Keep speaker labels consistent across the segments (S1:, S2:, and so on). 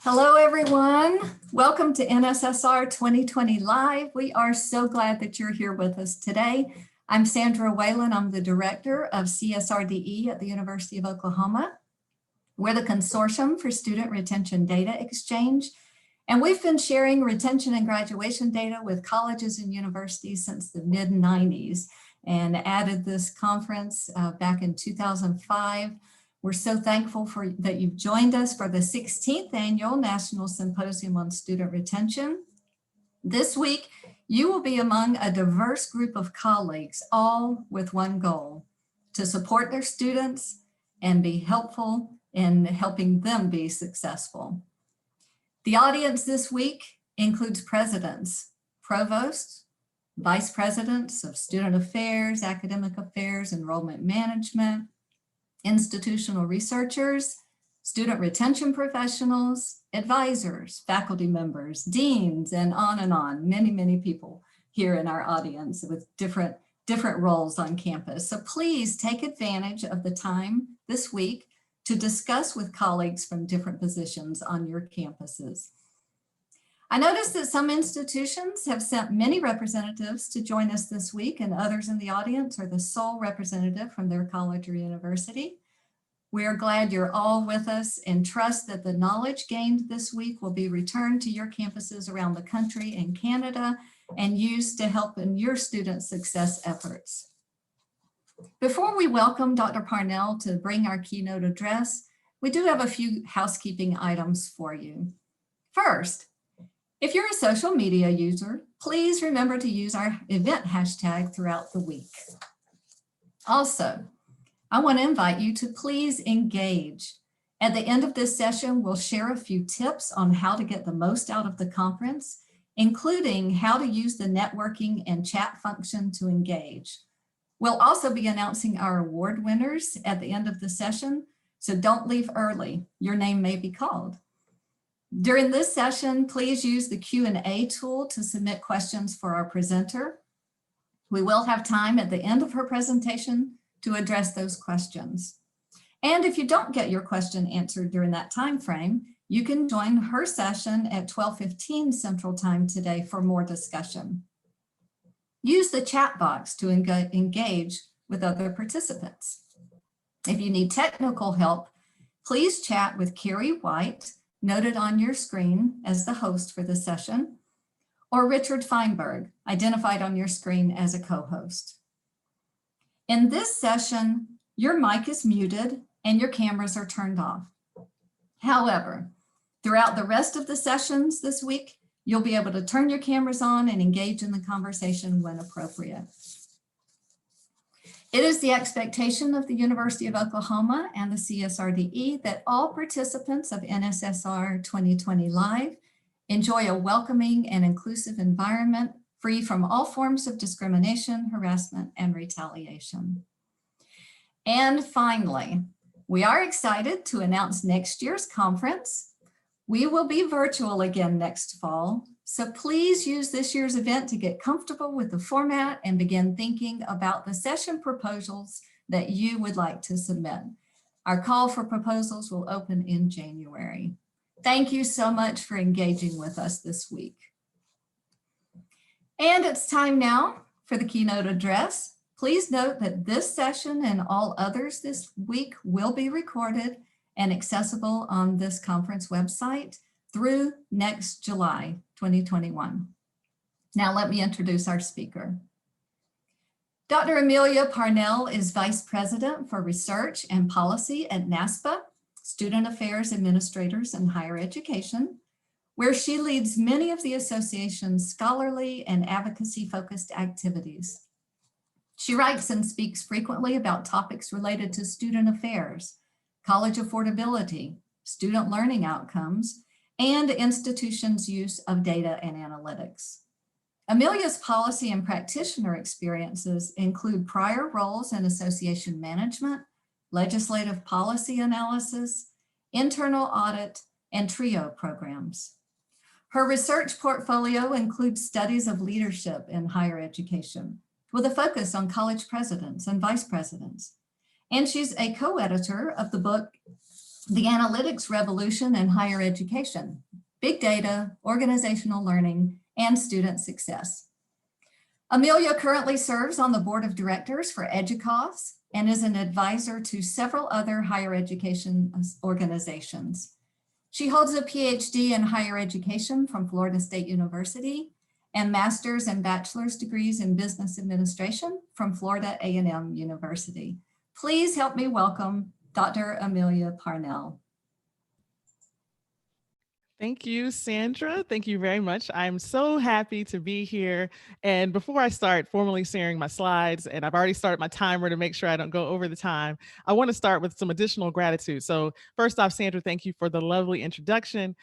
S1: Hello, everyone. Welcome to NSSR 2020 Live. We are so glad that you're here with us today. I'm Sandra Whalen. I'm the director of CSRDE at the University of Oklahoma. We're the Consortium for Student Retention Data Exchange, and we've been sharing retention and graduation data with colleges and universities since the mid-90s and added this conference back in 2005. We're so thankful that you've joined us for the 16th Annual National Symposium on Student Retention. This week, you will be among a diverse group of colleagues, all with one goal: to support their students and be helpful in helping them be successful. The audience this week includes presidents, provosts, vice presidents of student affairs, academic affairs, enrollment management, institutional researchers, student retention professionals, advisors, faculty members, deans, and on. Many people here in our audience with different roles on campus. So please take advantage of the time this week to discuss with colleagues from different positions on your campuses. I noticed that some institutions have sent many representatives to join us this week, and others in the audience are the sole representative from their college or university. We are glad you're all with us and trust that the knowledge gained this week will be returned to your campuses around the country and Canada and used to help in your student success efforts. Before we welcome Dr. Parnell to bring our keynote address, we do have a few housekeeping items for you. First, if you're a social media user, please remember to use our event hashtag throughout the week. Also, I want to invite you to please engage. At the end of this session, we'll share a few tips on how to get the most out of the conference, including how to use the networking and chat function to engage. We'll also be announcing our award winners at the end of the session, so don't leave early. Your name may be called. During this session, please use the Q&A tool to submit questions for our presenter. We will have time at the end of her presentation to address those questions. And if you don't get your question answered during that time frame, you can join her session at 12:15 Central Time today for more discussion. Use the chat box to engage with other participants. If you need technical help, please chat with Carrie White, noted on your screen as the host for the session, or Richard Feinberg, identified on your screen as a co-host. In this session, your mic is muted and your cameras are turned off. However, throughout the rest of the sessions this week, you'll be able to turn your cameras on and engage in the conversation when appropriate. It is the expectation of the University of Oklahoma and the CSRDE that all participants of NSSR 2020 Live enjoy a welcoming and inclusive environment free from all forms of discrimination, harassment, and retaliation. And finally, we are excited to announce next year's conference. We will be virtual again next fall, so please use this year's event to get comfortable with the format and begin thinking about the session proposals that you would like to submit. Our call for proposals will open in January. Thank you so much for engaging with us this week. And it's time now for the keynote address. Please note that this session and all others this week will be recorded and accessible on this conference website through next July 2021. Now let me introduce our speaker. Dr. Amelia Parnell is Vice President for Research and Policy at NASPA, Student Affairs Administrators in Higher Education, where she leads many of the association's scholarly and advocacy-focused activities. She writes and speaks frequently about topics related to student affairs, college affordability, student learning outcomes, and institutions' use of data and analytics. Amelia's policy and practitioner experiences include prior roles in association management, legislative policy analysis, internal audit, and TRIO programs. Her research portfolio includes studies of leadership in higher education, with a focus on college presidents and vice presidents. And she's a co-editor of the book the analytics revolution in higher education, big data, organizational learning, and student success. Amelia currently serves on the board of directors for EDUCAUSE and is an advisor to several other higher education organizations. She holds a PhD in higher education from Florida State University and master's and bachelor's degrees in business administration from Florida A&M University. Please help me welcome Dr. Amelia Parnell.
S2: Thank you, Sandra. Thank you very much. I'm so happy to be here. And before I start formally sharing my slides, and I've already started my timer to make sure I don't go over the time, I want to start with some additional gratitude. So first off, Sandra, thank you for the lovely introduction.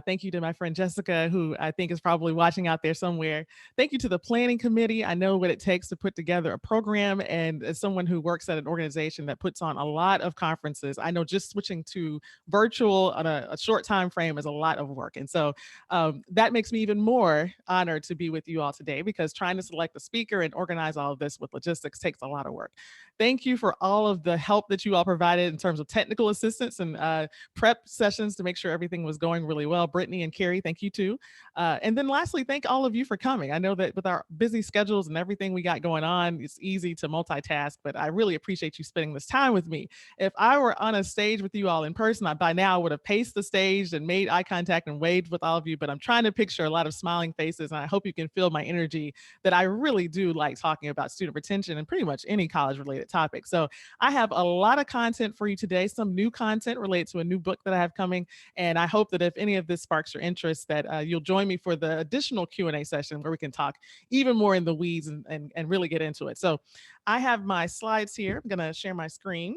S2: Thank you to my friend Jessica, who I think is probably watching out there somewhere. Thank you to the planning committee. I know what it takes to put together a program, and as someone who works at an organization that puts on a lot of conferences, I know just switching to virtual on a short time frame is a lot of work. And so that makes me even more honored to be with you all today, because trying to select a speaker and organize all of this with logistics takes a lot of work. Thank you for all of the help that you all provided in terms of technical assistance and prep sessions to make sure everything was going really well. Brittany and Carrie, thank you too. And then lastly, thank all of you for coming. I know that with our busy schedules and everything we got going on, it's easy to multitask, but I really appreciate you spending this time with me. If I were on a stage with you all in person, I by now would have paced the stage and made eye contact and waved with all of you, but I'm trying to picture a lot of smiling faces, and I hope you can feel my energy that I really do like talking about student retention and pretty much any college related topic. So I have a lot of content for you today, some new content related to a new book that I have coming, and I hope that if any of this sparks your interest, that you'll join me for the additional Q&A session where we can talk even more in the weeds and really get into it. So I have my slides here. I'm going to share my screen.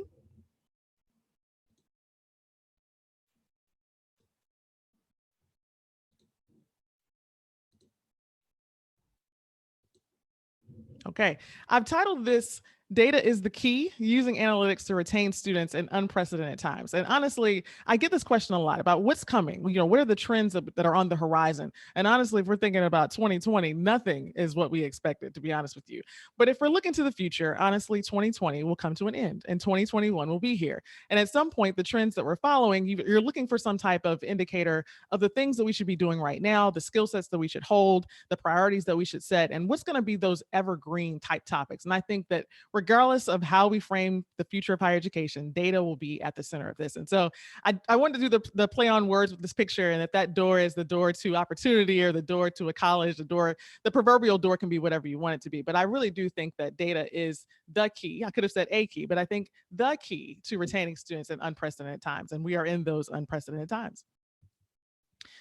S2: Okay, I've titled this "Data is the Key, Using Analytics to Retain Students in Unprecedented Times." And honestly, I get this question a lot about what's coming. What are the trends that are on the horizon? And honestly, if we're thinking about 2020, nothing is what we expected, to be honest with you. But if we're looking to the future, honestly, 2020 will come to an end and 2021 will be here. And at some point, the trends that we're following, you're looking for some type of indicator of the things that we should be doing right now, the skill sets that we should hold, the priorities that we should set, and what's going to be those evergreen type topics. And I think that regardless of how we frame the future of higher education, data will be at the center of this. And so I wanted to do the play on words with this picture, and that door is the door to opportunity, or the door to a college, the proverbial door can be whatever you want it to be. But I really do think that data is the key. I could have said a key, but I think the key to retaining students in unprecedented times. And we are in those unprecedented times.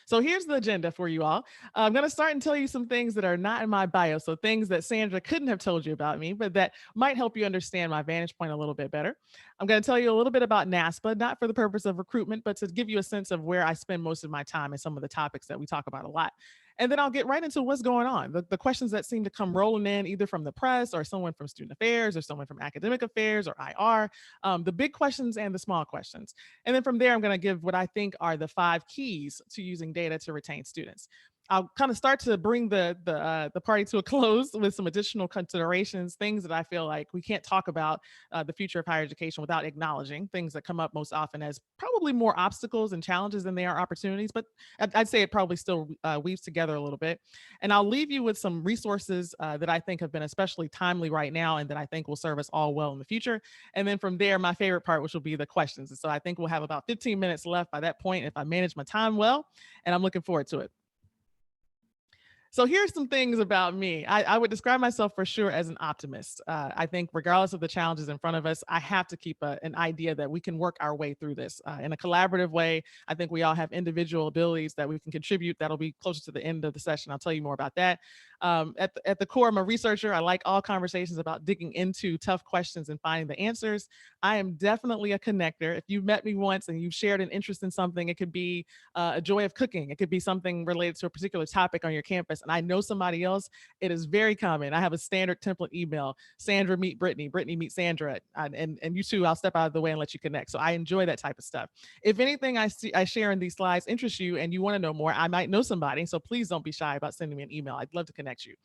S2: So here's the agenda for you all. I'm going to start and tell you some things that are not in my bio. So things that Sandra couldn't have told you about me, but that might help you understand my vantage point a little bit better. I'm going to tell you a little bit about NASPA, not for the purpose of recruitment, but to give you a sense of where I spend most of my time and some of the topics that we talk about a lot. And then I'll get right into what's going on, the questions that seem to come rolling in either from the press or someone from student affairs or someone from academic affairs or IR, the big questions and the small questions. And then from there, I'm going to give what I think are the 5 keys to using data to retain students. I'll kind of start to bring the party to a close with some additional considerations, things that I feel like we can't talk about the future of higher education without acknowledging, things that come up most often as probably more obstacles and challenges than they are opportunities, but I'd say it probably still weaves together a little bit. And I'll leave you with some resources that I think have been especially timely right now and that I think will serve us all well in the future. And then from there, my favorite part, which will be the questions. And so I think we'll have about 15 minutes left by that point if I manage my time well, and I'm looking forward to it. So here's some things about me. I would describe myself for sure as an optimist. I think regardless of the challenges in front of us, I have to keep an idea that we can work our way through this in a collaborative way. I think we all have individual abilities that we can contribute. That'll be closer to the end of the session. I'll tell you more about that. At the core, I'm a researcher. I like all conversations about digging into tough questions and finding the answers. I am definitely a connector. If you've met me once and you've shared an interest in something, it could be a joy of cooking. It could be something related to a particular topic on your campus. And I know somebody else, it is very common. I have a standard template email: Sandra meet Brittany, Brittany meet Sandra, and you two, I'll step out of the way and let you connect. So I enjoy that type of stuff. If anything I share in these slides interests you and you want to know more, I might know somebody. So please don't be shy about sending me an email. I'd love to connect connect you.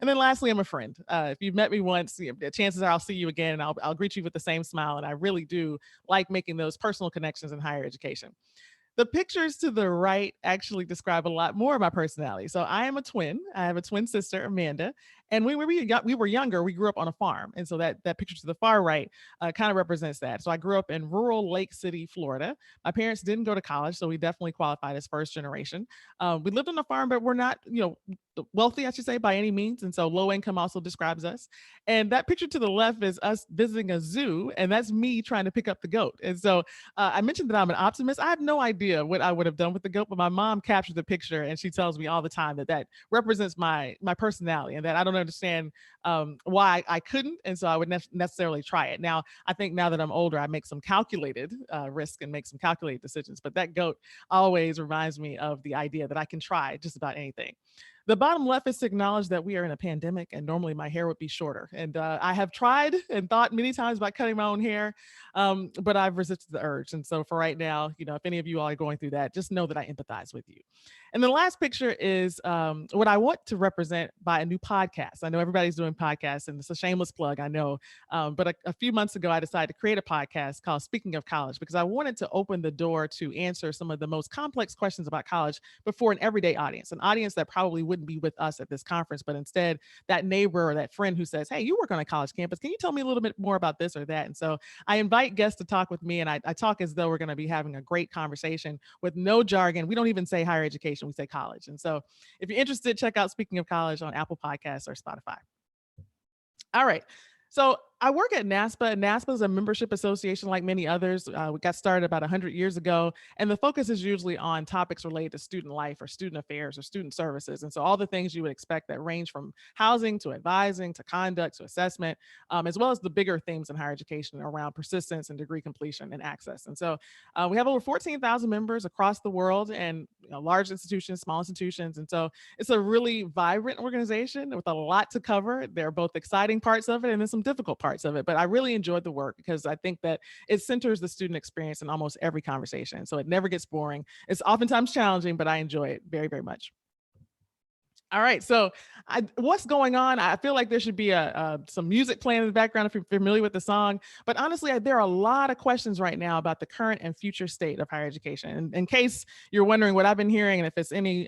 S2: And then lastly, I'm a friend. If you've met me once, chances are I'll see you again, and I'll greet you with the same smile. And I really do like making those personal connections in higher education. The pictures to the right actually describe a lot more of my personality. So I am a twin. I have a twin sister, Amanda. And when we were younger, we grew up on a farm. And so that picture to the far right kind of represents that. So I grew up in rural Lake City, Florida. My parents didn't go to college, so we definitely qualified as first generation. We lived on a farm, but we're not, wealthy, I should say, by any means. And so low income also describes us. And that picture to the left is us visiting a zoo, and that's me trying to pick up the goat. And so I mentioned that I'm an optimist. I have no idea what I would have done with the goat, but my mom captured the picture, and she tells me all the time that represents my personality, and that I don't understand why I couldn't, and so I would necessarily try it. Now, I think now that I'm older, I make some calculated risk and make some calculated decisions. But that goat always reminds me of the idea that I can try just about anything. The bottom left is to acknowledge that we are in a pandemic, and normally my hair would be shorter. And I have tried and thought many times about cutting my own hair, but I've resisted the urge. And so for right now, if any of you all are going through that, just know that I empathize with you. And the last picture is what I want to represent by a new podcast. I know everybody's doing podcasts, and it's a shameless plug, I know. But a few months ago, I decided to create a podcast called Speaking of College, because I wanted to open the door to answer some of the most complex questions about college before an everyday audience, an audience that probably wouldn't be with us at this conference, but instead that neighbor or that friend who says, hey, you work on a college campus. Can you tell me a little bit more about this or that? And so I invite guests to talk with me, and I talk as though we're going to be having a great conversation with no jargon. We don't even say higher education, we say college. And so if you're interested, check out Speaking of College on Apple Podcasts or Spotify. All right. So I work at NASPA. NASPA is a membership association like many others. We got started about 100 years ago, and the focus is usually on topics related to student life or student affairs or student services. And so all the things you would expect that range from housing to advising to conduct to assessment, as well as the bigger themes in higher education around persistence and degree completion and access. And so we have over 14,000 members across the world, and large institutions, small institutions. And so it's a really vibrant organization with a lot to cover. There are both exciting parts of it and then some difficult parts of it, but I really enjoyed the work because I think that it centers the student experience in almost every conversation. So it never gets boring. It's oftentimes challenging, but I enjoy it very, very much. All right, so what's going on? I feel like there should be some music playing in the background if you're familiar with the song. But honestly, there are a lot of questions right now about the current and future state of higher education. And in case you're wondering what I've been hearing, and if it's any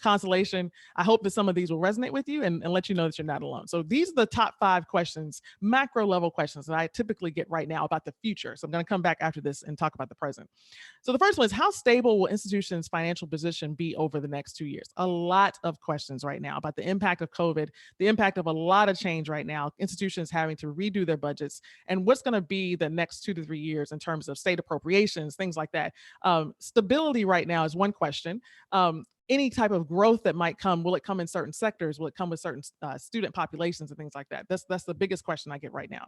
S2: consolation, I hope that some of these will resonate with you and let you know that you're not alone. So these are the top 5 questions, macro level questions that I typically get right now about the future. So I'm going to come back after this and talk about the present. So the first one is, how stable will institutions' financial position be over the next 2 years? A lot of questions right now about the impact of COVID, the impact of a lot of change right now, institutions having to redo their budgets, and what's going to be the next 2 to 3 years in terms of state appropriations, things like that. Stability right now is one question. Any type of growth that might come, will it come in certain sectors? Will it come with certain student populations and things like that? That's the biggest question I get right now.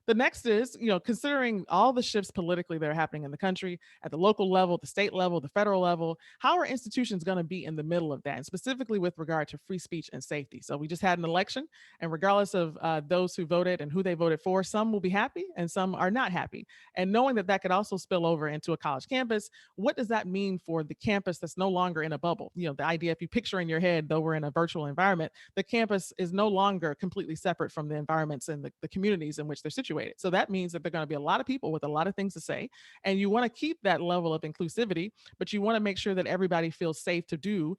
S2: The next is, considering all the shifts politically that are happening in the country at the local level, the state level, the federal level, how are institutions going to be in the middle of that, and specifically with regard to free speech and safety? So we just had an election, and regardless of those who voted and who they voted for, some will be happy and some are not happy. And knowing that that could also spill over into a college campus, what does that mean for the campus that's no longer in a bubble? The idea, if you picture in your head, though we're in a virtual environment, the campus is no longer completely separate from the environments and the communities in which they're situated. So that means that there are going to be a lot of people with a lot of things to say, and you want to keep that level of inclusivity, but you want to make sure that everybody feels safe to do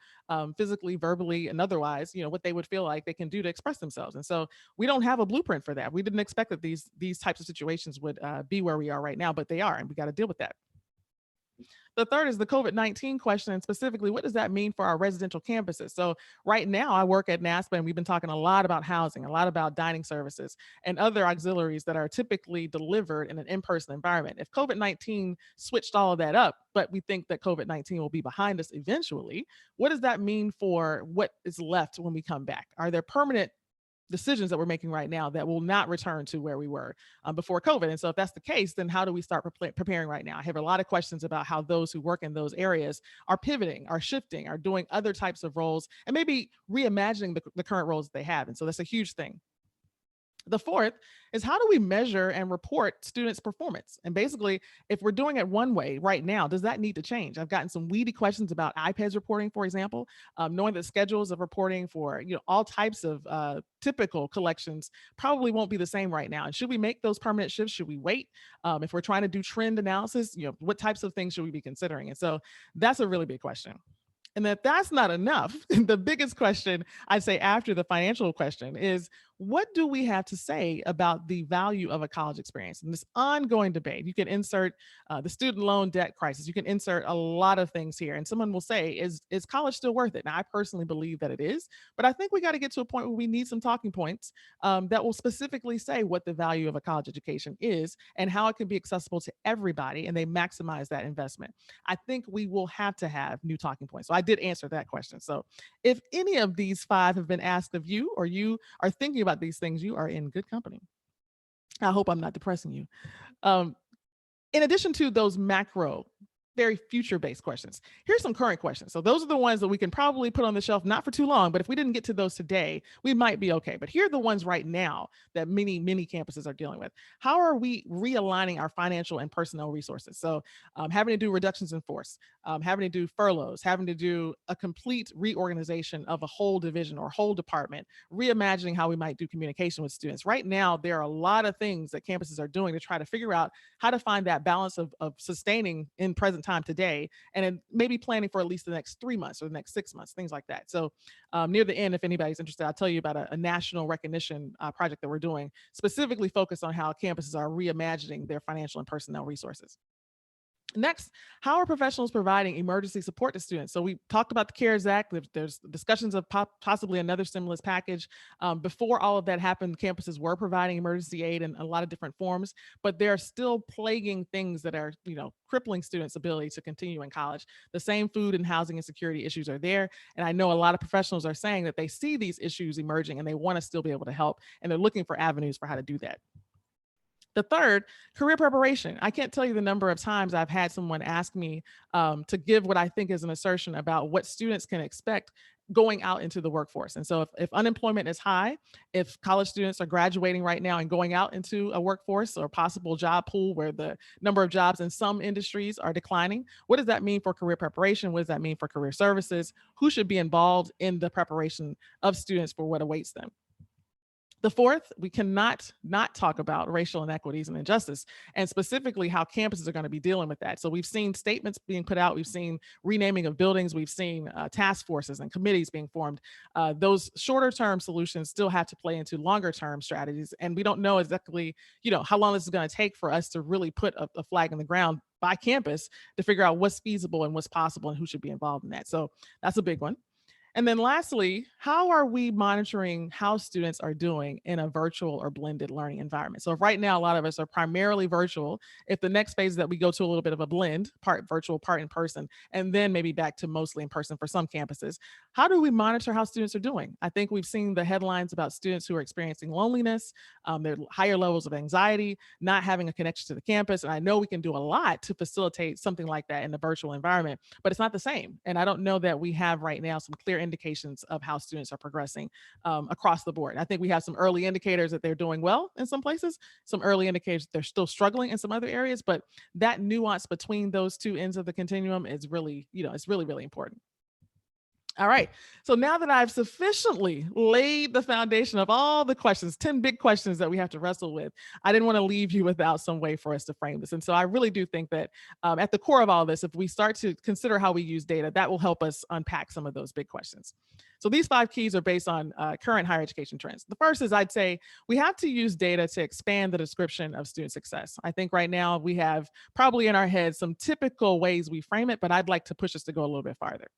S2: physically, verbally, and otherwise, what they would feel like they can do to express themselves. And so we don't have a blueprint for that. We didn't expect that these types of situations would be where we are right now, but they are, and we got to deal with that. The third is the COVID-19 question, and specifically, what does that mean for our residential campuses? So right now I work at NASPA, and we've been talking a lot about housing, a lot about dining services and other auxiliaries that are typically delivered in an in-person environment. If COVID-19 switched all of that up, but we think that COVID-19 will be behind us eventually, what does that mean for what is left when we come back? Are there permanent decisions that we're making right now that will not return to where we were before COVID? And so if that's the case, then how do we start preparing right now? I have a lot of questions about how those who work in those areas are pivoting, are shifting, are doing other types of roles, and maybe reimagining the current roles that they have. And so that's a huge thing. The fourth is, how do we measure and report students' performance? And basically, if we're doing it one way right now, does that need to change? I've gotten some weedy questions about IPEDS reporting, for example, knowing that schedules of reporting for all types of typical collections probably won't be the same right now. And should we make those permanent shifts? Should we wait? If we're trying to do trend analysis, what types of things should we be considering? And so that's a really big question. And if that's not enough, the biggest question I'd say after the financial question is, what do we have to say about the value of a college experience? And this ongoing debate, you can insert the student loan debt crisis, you can insert a lot of things here. And someone will say, is college still worth it? And I personally believe that it is. But I think we got to get to a point where we need some talking points that will specifically say what the value of a college education is and how it can be accessible to everybody and they maximize that investment. I think we will have to have new talking points. So I did answer that question. So if any of these five have been asked of you, or you are thinking about these things, you are in good company. I hope I'm not depressing you. Um, in addition to those macro, very future-based questions, here's some current questions. So those are the ones that we can probably put on the shelf, not for too long, but if we didn't get to those today, we might be okay. But here are the ones right now that many campuses are dealing with. How are we realigning our financial and personnel resources? So having to do reductions in force, having to do furloughs, having to do a complete reorganization of a whole division or whole department, reimagining how we might do communication with students. Right now, there are a lot of things that campuses are doing to try to figure out how to find that balance of sustaining in present time today and then maybe planning for at least the next 3 months or the next 6 months, things like that. So near the end, if anybody's interested, I'll tell you about a national recognition project that we're doing specifically focused on how campuses are reimagining their financial and personnel resources. Next, how are professionals providing emergency support to students? So we talked about the CARES Act. There's discussions of possibly another stimulus package. Before all of that happened, campuses were providing emergency aid in a lot of different forms, but there are still plaguing things that are, crippling students' ability to continue in college. The same food and housing and security issues are there. And I know a lot of professionals are saying that they see these issues emerging and they want to still be able to help. And they're looking for avenues for how to do that. The third, career preparation. I can't tell you the number of times I've had someone ask me to give what I think is an assertion about what students can expect going out into the workforce. And so if unemployment is high, if college students are graduating right now and going out into a workforce or possible job pool where the number of jobs in some industries are declining, what does that mean for career preparation? What does that mean for career services? Who should be involved in the preparation of students for what awaits them? The fourth, we cannot not talk about racial inequities and injustice, and specifically how campuses are going to be dealing with that. So we've seen statements being put out, we've seen renaming of buildings, we've seen task forces and committees being formed. Those shorter term solutions still have to play into longer term strategies, and we don't know exactly, how long this is going to take for us to really put a flag in the ground by campus to figure out what's feasible and what's possible and who should be involved in that. So that's a big one. And then lastly, how are we monitoring how students are doing in a virtual or blended learning environment? So right now, a lot of us are primarily virtual. If the next phase is that we go to a little bit of a blend, part virtual, part in person, and then maybe back to mostly in person for some campuses, how do we monitor how students are doing? I think we've seen the headlines about students who are experiencing loneliness, their higher levels of anxiety, not having a connection to the campus. And I know we can do a lot to facilitate something like that in the virtual environment, but it's not the same. And I don't know that we have right now some clear indications of how students are progressing across the board. I think we have some early indicators that they're doing well in some places, some early indicators they're still struggling in some other areas, but that nuance between those two ends of the continuum is really, it's really, really important. All right. So now that I've sufficiently laid the foundation of all the questions, 10 big questions that we have to wrestle with, I didn't want to leave you without some way for us to frame this. And so I really do think that at the core of all this, if we start to consider how we use data, that will help us unpack some of those big questions. So these 5 keys are based on current higher education trends. The first is, I'd say we have to use data to expand the description of student success. I think right now we have probably in our heads some typical ways we frame it, but I'd like to push us to go a little bit farther.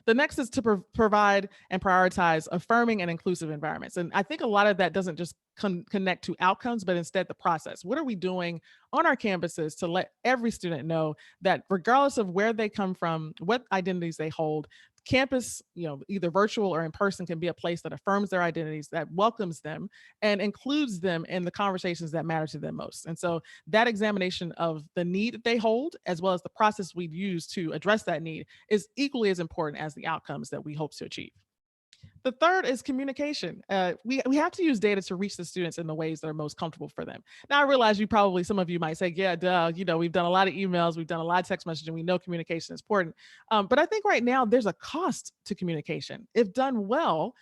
S2: The next is to provide and prioritize affirming and inclusive environments. And I think a lot of that doesn't just connect to outcomes, but instead the process. What are we doing on our campuses to let every student know that regardless of where they come from, what identities they hold, campus, either virtual or in person, can be a place that affirms their identities, that welcomes them and includes them in the conversations that matter to them most. And so that examination of the need that they hold, as well as the process we've used to address that need, is equally as important as the outcomes that we hope to achieve. The third is communication. We have to use data to reach the students in the ways that are most comfortable for them. Now, I realize some of you might say, yeah, duh, we've done a lot of emails, we've done a lot of text messaging, we know communication is important. But I think right now there's a cost to communication. If done well,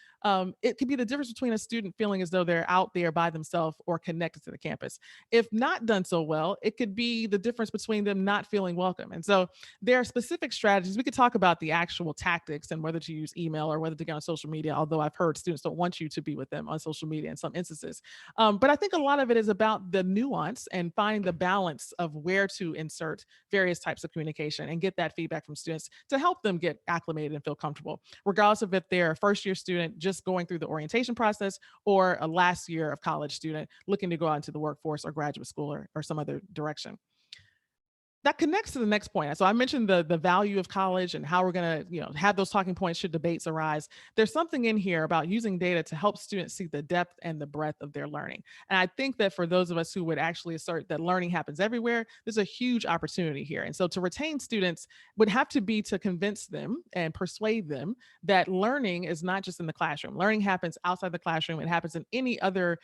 S2: it could be the difference between a student feeling as though they're out there by themselves or connected to the campus. If not done so well, it could be the difference between them not feeling welcome. And so there are specific strategies. We could talk about the actual tactics and whether to use email or whether to get on social media, although I've heard students don't want you to be with them on social media in some instances. But I think a lot of it is about the nuance and finding the balance of where to insert various types of communication and get that feedback from students to help them get acclimated and feel comfortable, regardless of if they're a first year student just going through the orientation process or a last year of college student looking to go out into the workforce or graduate school or some other direction. That connects to the next point. So I mentioned the value of college and how we're going to, have those talking points should debates arise. There's something in here about using data to help students see the depth and the breadth of their learning. And I think that for those of us who would actually assert that learning happens everywhere, there's a huge opportunity here. And so to retain students would have to be to convince them and persuade them that learning is not just in the classroom. Learning happens outside the classroom. It happens in any other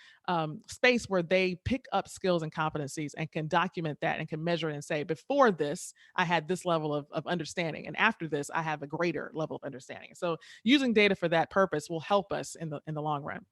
S2: space where they pick up skills and competencies and can document that and can measure it and say, before this, I had this level of understanding. And after this, I have a greater level of understanding. So using data for that purpose will help us in the long run.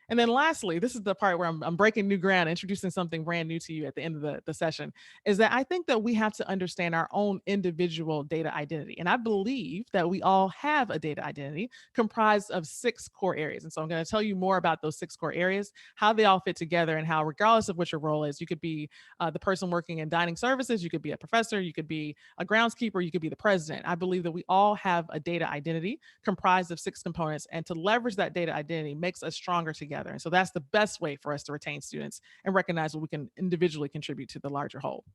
S2: And then lastly, this is the part where I'm breaking new ground, introducing something brand new to you at the end of the session, is that I think that we have to understand our own individual data identity. And I believe that we all have a data identity comprised of 6 core areas. And so I'm going to tell you more about those 6 core areas, how they all fit together, and how, regardless of what your role is, you could be the person working in dining services, you could be a professor, you could be a groundskeeper, you could be the president. I believe that we all have a data identity comprised of 6 components, and to leverage that data identity makes us stronger together. And so that's the best way for us to retain students and recognize what we can individually contribute to the larger whole.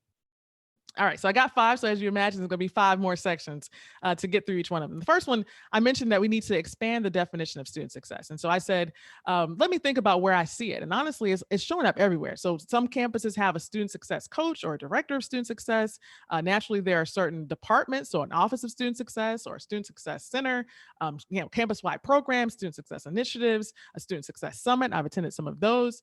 S2: All right, so I got 5. So as you imagine, there's going to be 5 more sections to get through each one of them. The first one, I mentioned that we need to expand the definition of student success. And so I said, let me think about where I see it. And honestly, it's showing up everywhere. So some campuses have a student success coach or a director of student success. Naturally, there are certain departments, so an office of student success or a student success center, campus-wide programs, student success initiatives, a student success summit. I've attended some of those.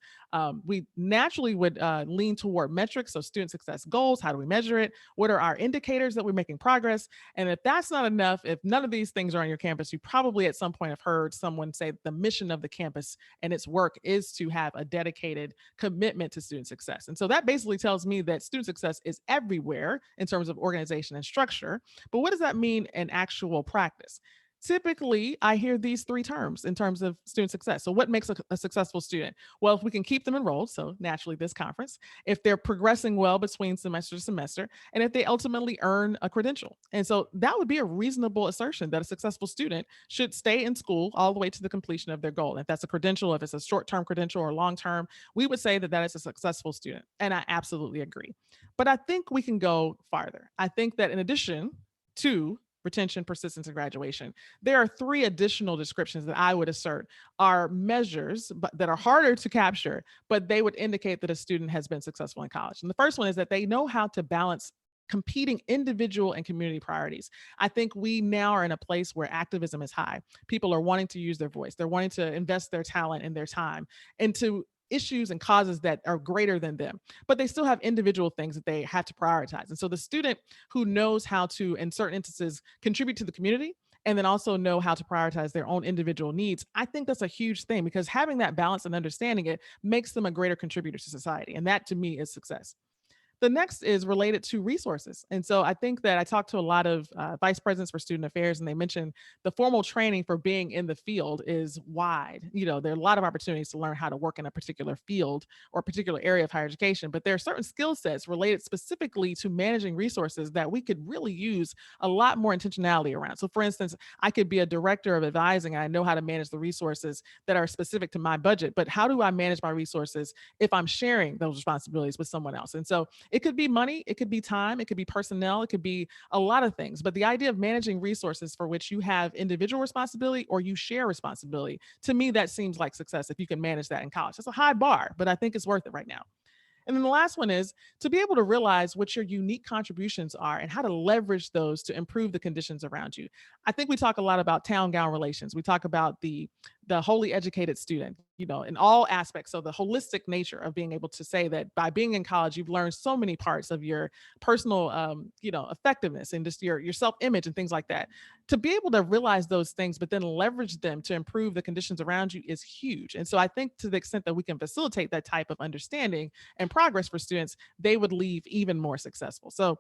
S2: We naturally would lean toward metrics, so student success goals. How do we measure it? What are our indicators that we're making progress? And if that's not enough, if none of these things are on your campus, you probably at some point have heard someone say the mission of the campus and its work is to have a dedicated commitment to student success. And so that basically tells me that student success is everywhere in terms of organization and structure. But what does that mean in actual practice? Typically, I hear these 3 terms in terms of student success. So what makes a successful student? Well, if we can keep them enrolled, so naturally this conference, if they're progressing well between semester to semester, and if they ultimately earn a credential. And so that would be a reasonable assertion that a successful student should stay in school all the way to the completion of their goal. If that's a credential, if it's a short-term credential or long-term, we would say that that is a successful student. And I absolutely agree. But I think we can go farther. I think that in addition to retention, persistence, and graduation, there are 3 additional descriptions that I would assert are measures that are harder to capture, but they would indicate that a student has been successful in college. And the first one is that they know how to balance competing individual and community priorities. I think we now are in a place where activism is high. People are wanting to use their voice. They're wanting to invest their talent and their time into issues and causes that are greater than them, but they still have individual things that they have to prioritize. And so the student who knows how to, in certain instances, contribute to the community and then also know how to prioritize their own individual needs, I think that's a huge thing, because having that balance and understanding it makes them a greater contributor to society. And that to me is success. The next is related to resources. And so I think that I talked to a lot of vice presidents for student affairs, and they mentioned the formal training for being in the field is wide. There are a lot of opportunities to learn how to work in a particular field or a particular area of higher education, but there are certain skill sets related specifically to managing resources that we could really use a lot more intentionality around. So for instance, I could be a director of advising and I know how to manage the resources that are specific to my budget, but how do I manage my resources if I'm sharing those responsibilities with someone else? And so it could be money, it could be time, it could be personnel, it could be a lot of things. But the idea of managing resources for which you have individual responsibility or you share responsibility, to me, that seems like success if you can manage that in college. That's a high bar, but I think it's worth it right now. And then the last one is to be able to realize what your unique contributions are and how to leverage those to improve the conditions around you. I think we talk a lot about town gown relations. We talk about the the wholly educated student, in all aspects. So the holistic nature of being able to say that by being in college, you've learned so many parts of your personal, effectiveness and just your self-image and things like that. To be able to realize those things, but then leverage them to improve the conditions around you is huge. And so I think to the extent that we can facilitate that type of understanding and progress for students, they would leave even more successful. So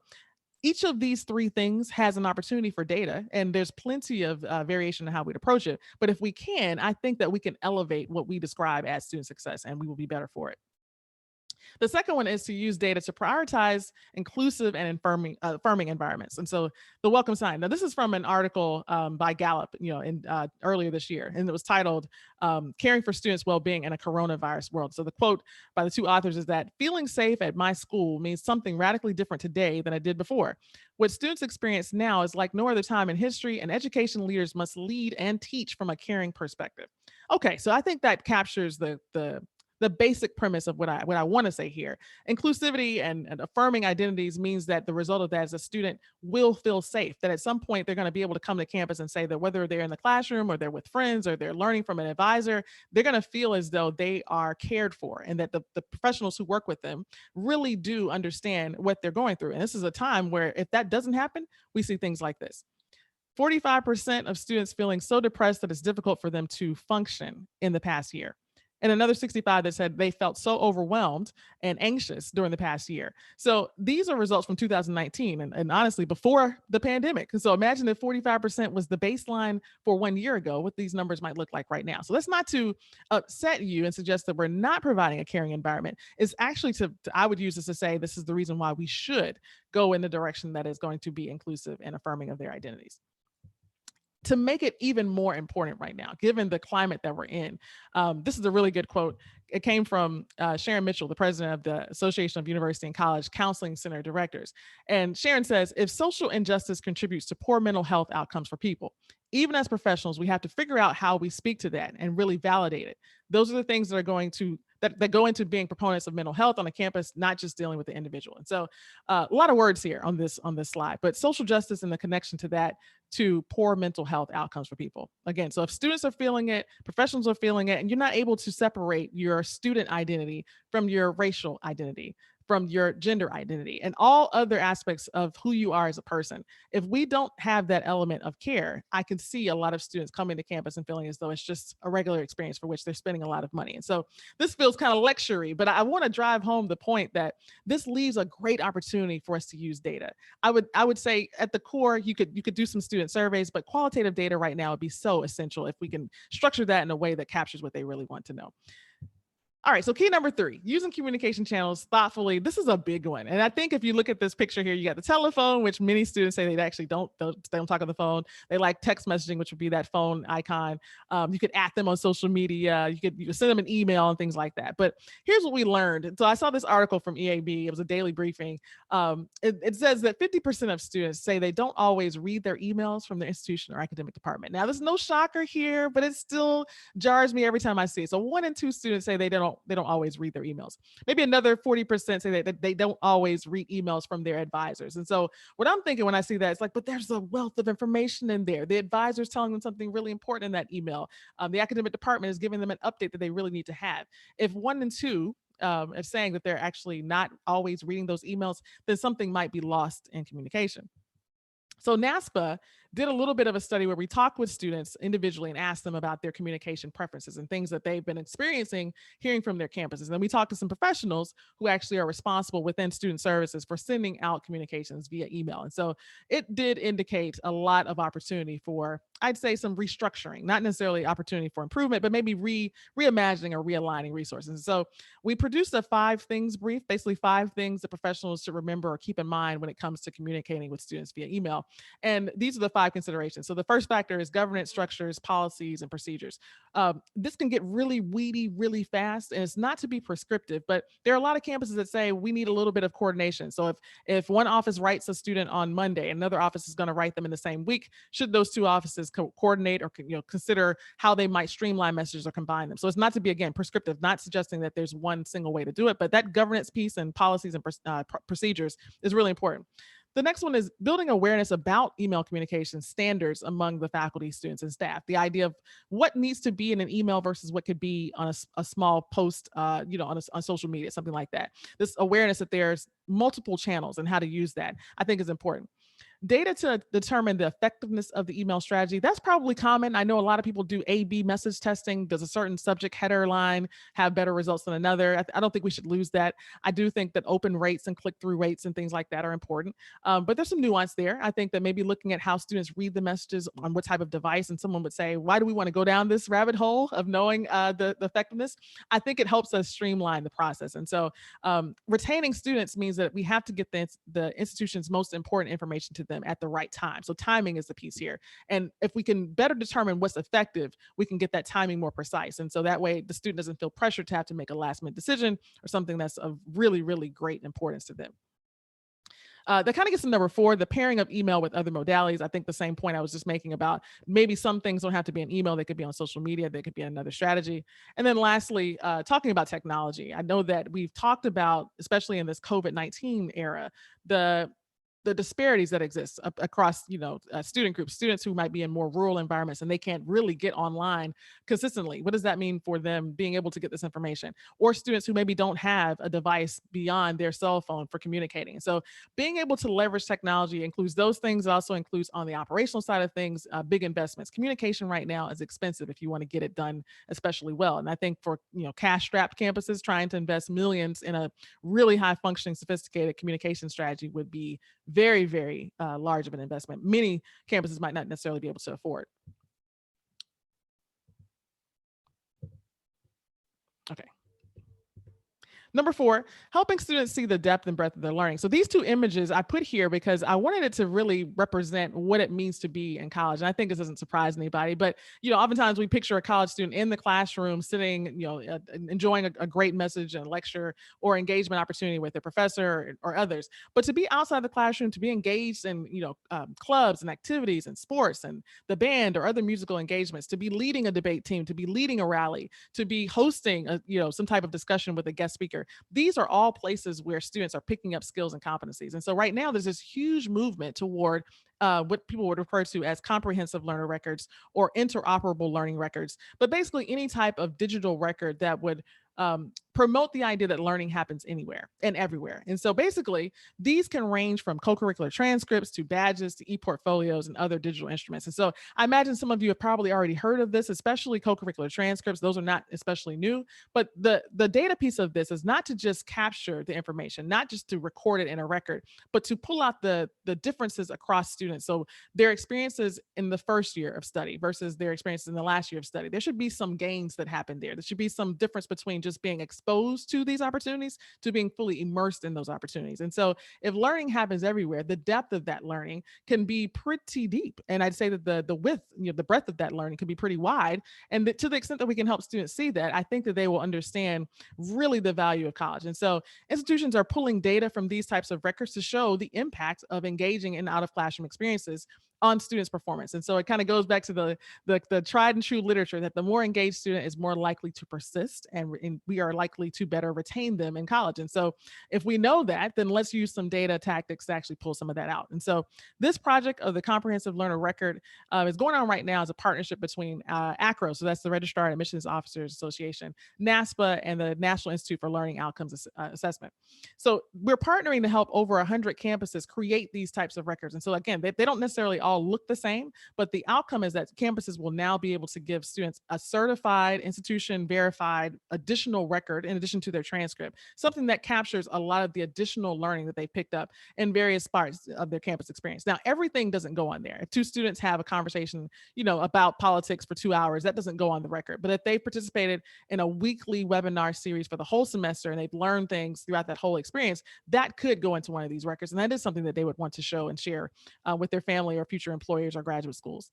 S2: each of these three things has an opportunity for data, and there's plenty of variation in how we'd approach it. But if we can, I think that we can elevate what we describe as student success, and we will be better for it. The second one is to use data to prioritize inclusive and affirming environments. And so the welcome sign. Now, this is from an article by Gallup, earlier this year, and it was titled "Caring for Students' Well-Being in a Coronavirus World." So the quote by the two authors is that feeling safe at my school means something radically different today than it did before. What students experience now is like no other time in history, and education leaders must lead and teach from a caring perspective. Okay, so I think that captures the basic premise of what I want to say here. Inclusivity and affirming identities means that the result of that is a student will feel safe, that at some point they're going to be able to come to campus and say that whether they're in the classroom or they're with friends or they're learning from an advisor, they're going to feel as though they are cared for, and that the professionals who work with them really do understand what they're going through. And this is a time where if that doesn't happen, we see things like this. 45% of students feeling so depressed that it's difficult for them to function in the past year. And another 65 that said they felt so overwhelmed and anxious during the past year. So these are results from 2019 and honestly before the pandemic. So imagine if 45% was the baseline for 1 year ago, what these numbers might look like right now. So that's not to upset you and suggest that we're not providing a caring environment. It's actually I would use this to say this is the reason why we should go in the direction that is going to be inclusive and affirming of their identities. To make it even more important right now, given the climate that we're in, this is a really good quote. It came from Sharon Mitchell, the president of the Association of University and College Counseling Center Directors. And Sharon says, if social injustice contributes to poor mental health outcomes for people, even as professionals, we have to figure out how we speak to that and really validate it. Those are the things that are going to that go into being proponents of mental health on a campus, not just dealing with the individual. And so a lot of words here on this slide, but social justice and the connection to that, to poor mental health outcomes for people. Again, so if students are feeling it, professionals are feeling it, and you're not able to separate your student identity from your racial identity, from your gender identity, and all other aspects of who you are as a person. If we don't have that element of care, I can see a lot of students coming to campus and feeling as though it's just a regular experience for which they're spending a lot of money. And so this feels kind of lectury, but I want to drive home the point that this leaves a great opportunity for us to use data. I would say at the core, you could do some student surveys, but qualitative data right now would be so essential if we can structure that in a way that captures what they really want to know. All right, so key number 3, using communication channels thoughtfully. This is a big one. And I think if you look at this picture here, you got the telephone, which many students say they actually don't talk on the phone. They like text messaging, which would be that phone icon. You could at them on social media. You could send them an email and things like that. But here's what we learned. So I saw this article from EAB. It was a daily briefing. It says that 50% of students say they don't always read their emails from their institution or academic department. Now, there's no shocker here, but it still jars me every time I see it. So 1 in 2 students say they don't always read their emails. Maybe another 40% say that they don't always read emails from their advisors. And so what I'm thinking when I see that, it's like, but there's a wealth of information in there. The advisor's telling them something really important in that email. The academic department is giving them an update that they really need to have. If 1 in 2 is saying that they're actually not always reading those emails, then something might be lost in communication. So NASPA did a little bit of a study where we talked with students individually and asked them about their communication preferences and things that they've been experiencing hearing from their campuses. And we talked to some professionals who actually are responsible within student services for sending out communications via email. And so it did indicate a lot of opportunity for, I'd say, some restructuring, not necessarily opportunity for improvement, but maybe reimagining or realigning resources. And so we produced a 5 things brief, basically 5 things that professionals should remember or keep in mind when it comes to communicating with students via email. And these are the 5 considerations. So the first factor is governance structures, policies, and procedures. This can get really weedy really fast, and it's not to be prescriptive, but there are a lot of campuses that say we need a little bit of coordination. So if one office writes a student on Monday, another office is going to write them in the same week, should those 2 offices coordinate or consider how they might streamline messages or combine them? So it's not to be, again, prescriptive, not suggesting that there's one single way to do it, but that governance piece and policies and procedures is really important. The next one is building awareness about email communication standards among the faculty, students, and staff. The idea of what needs to be in an email versus what could be on a small post, on social media, something like that. This awareness that there's multiple channels and how to use that, I think, is important. Data to determine the effectiveness of the email strategy. That's probably common. I know a lot of people do A/B message testing. Does a certain subject header line have better results than another? I don't think we should lose that. I do think that open rates and click-through rates and things like that are important. But there's some nuance there. I think that maybe looking at how students read the messages on what type of device, and someone would say, why do we want to go down this rabbit hole of knowing the effectiveness? I think it helps us streamline the process. And so retaining students means that we have to get the institution's most important information to them at the right time. So timing is the piece here. And if we can better determine what's effective, we can get that timing more precise. And so that way the student doesn't feel pressured to have to make a last minute decision or something that's of really, really great importance to them. That kind of gets to number 4, the pairing of email with other modalities. I think the same point I was just making about maybe some things don't have to be an email. They could be on social media. They could be another strategy. And then lastly, talking about technology. I know that we've talked about, especially in this COVID-19 era, the disparities that exist across student groups, students who might be in more rural environments and they can't really get online consistently. What does that mean for them being able to get this information? Or students who maybe don't have a device beyond their cell phone for communicating. So being able to leverage technology includes those things. It also includes on the operational side of things, big investments. Communication right now is expensive if you want to get it done especially well. And I think for cash-strapped campuses, trying to invest millions in a really high functioning, sophisticated communication strategy would be very, very large of an investment. Many campuses might not necessarily be able to afford. Okay. Number 4, helping students see the depth and breadth of their learning. So these 2 images I put here because I wanted it to really represent what it means to be in college. And I think this doesn't surprise anybody, but oftentimes we picture a college student in the classroom sitting, enjoying a great message and lecture or engagement opportunity with their professor or others. But to be outside the classroom, to be engaged in, clubs and activities and sports and the band or other musical engagements, to be leading a debate team, to be leading a rally, to be hosting some type of discussion with a guest speaker. These are all places where students are picking up skills and competencies. And so right now there's this huge movement toward what people would refer to as comprehensive learner records or interoperable learning records, but basically any type of digital record that would promote the idea that learning happens anywhere and everywhere. And so basically, these can range from co-curricular transcripts to badges to e-portfolios and other digital instruments. And so I imagine some of you have probably already heard of this, especially co-curricular transcripts. Those are not especially new, but the data piece of this is not to just capture the information, not just to record it in a record, but to pull out the differences across students. So their experiences in the first year of study versus their experiences in the last year of study. There should be some gains that happen there. There should be some difference between just being exposed to these opportunities to being fully immersed in those opportunities. And so if learning happens everywhere, the depth of that learning can be pretty deep. And I'd say that the width, the breadth of that learning can be pretty wide. And to the extent that we can help students see that, I think that they will understand really the value of college. And so institutions are pulling data from these types of records to show the impact of engaging in out of classroom experiences on students' performance. And so it kind of goes back to the tried and true literature that the more engaged student is more likely to persist and we are likely to better retain them in college. And so if we know that, then let's use some data tactics to actually pull some of that out. And so this project of the Comprehensive Learner Record is going on right now as a partnership between ACRO, so that's the Registrar and Admissions Officers Association, NASPA, and the National Institute for Learning Outcomes Assessment. So we're partnering to help over 100 campuses create these types of records. And so again, they don't necessarily all look the same, but the outcome is that campuses will now be able to give students a certified, institution verified additional record in addition to their transcript, something that captures a lot of the additional learning that they picked up in various parts of their campus experience. Now, everything doesn't go on there. If 2 students have a conversation, about politics for 2 hours, that doesn't go on the record. But if they participated in a weekly webinar series for the whole semester and they've learned things throughout that whole experience, that could go into one of these records. And that is something that they would want to show and share with their family or future employers or graduate schools.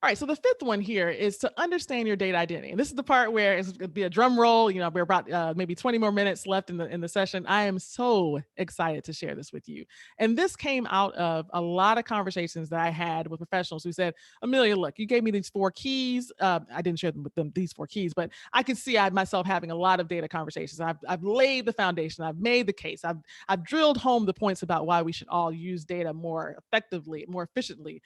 S2: All right, so the fifth one here is to understand your data identity. And this is the part where it's going to be a drum roll. We're about maybe 20 more minutes left in the session. I am so excited to share this with you. And this came out of a lot of conversations that I had with professionals who said, Amelia, look, you gave me these 4 keys. I didn't share them with them, these 4 keys, but I could see myself having a lot of data conversations. I've laid the foundation. I've made the case. I've drilled home the points about why we should all use data more effectively, more efficiently,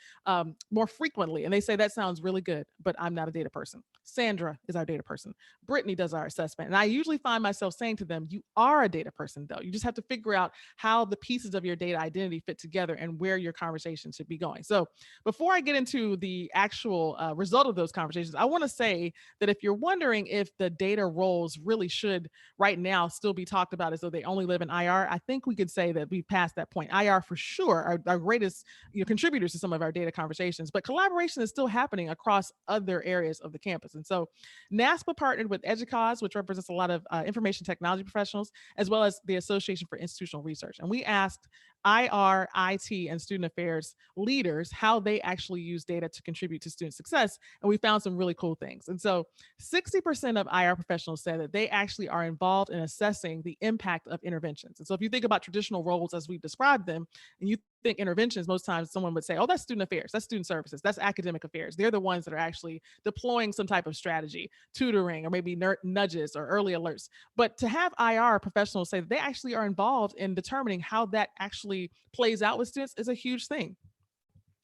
S2: more frequently. And they say that sounds really good, but I'm not a data person. Sandra is our data person. Brittany does our assessment. And I usually find myself saying to them, you are a data person though. You just have to figure out how the pieces of your data identity fit together and where your conversation should be going. So before I get into the actual result of those conversations, I want to say that if you're wondering if the data roles really should right now still be talked about as though they only live in IR, I think we could say that we've passed that point. IR for sure are our greatest contributors to some of our data conversations, but collaboration is still happening across other areas of the campus. And so NASPA partnered with EDUCAUSE, which represents a lot of information technology professionals, as well as the Association for Institutional Research. And we asked IR, IT, and student affairs leaders how they actually use data to contribute to student success. And we found some really cool things. And so 60% of IR professionals said that they actually are involved in assessing the impact of interventions. And so if you think about traditional roles as we've described them, and you think interventions, most times someone would say, oh, that's student affairs, that's student services, that's academic affairs. They're the ones that are actually deploying some type of strategy, tutoring, or maybe nudges or early alerts. But to have IR professionals say that they actually are involved in determining how that actually plays out with students is a huge thing.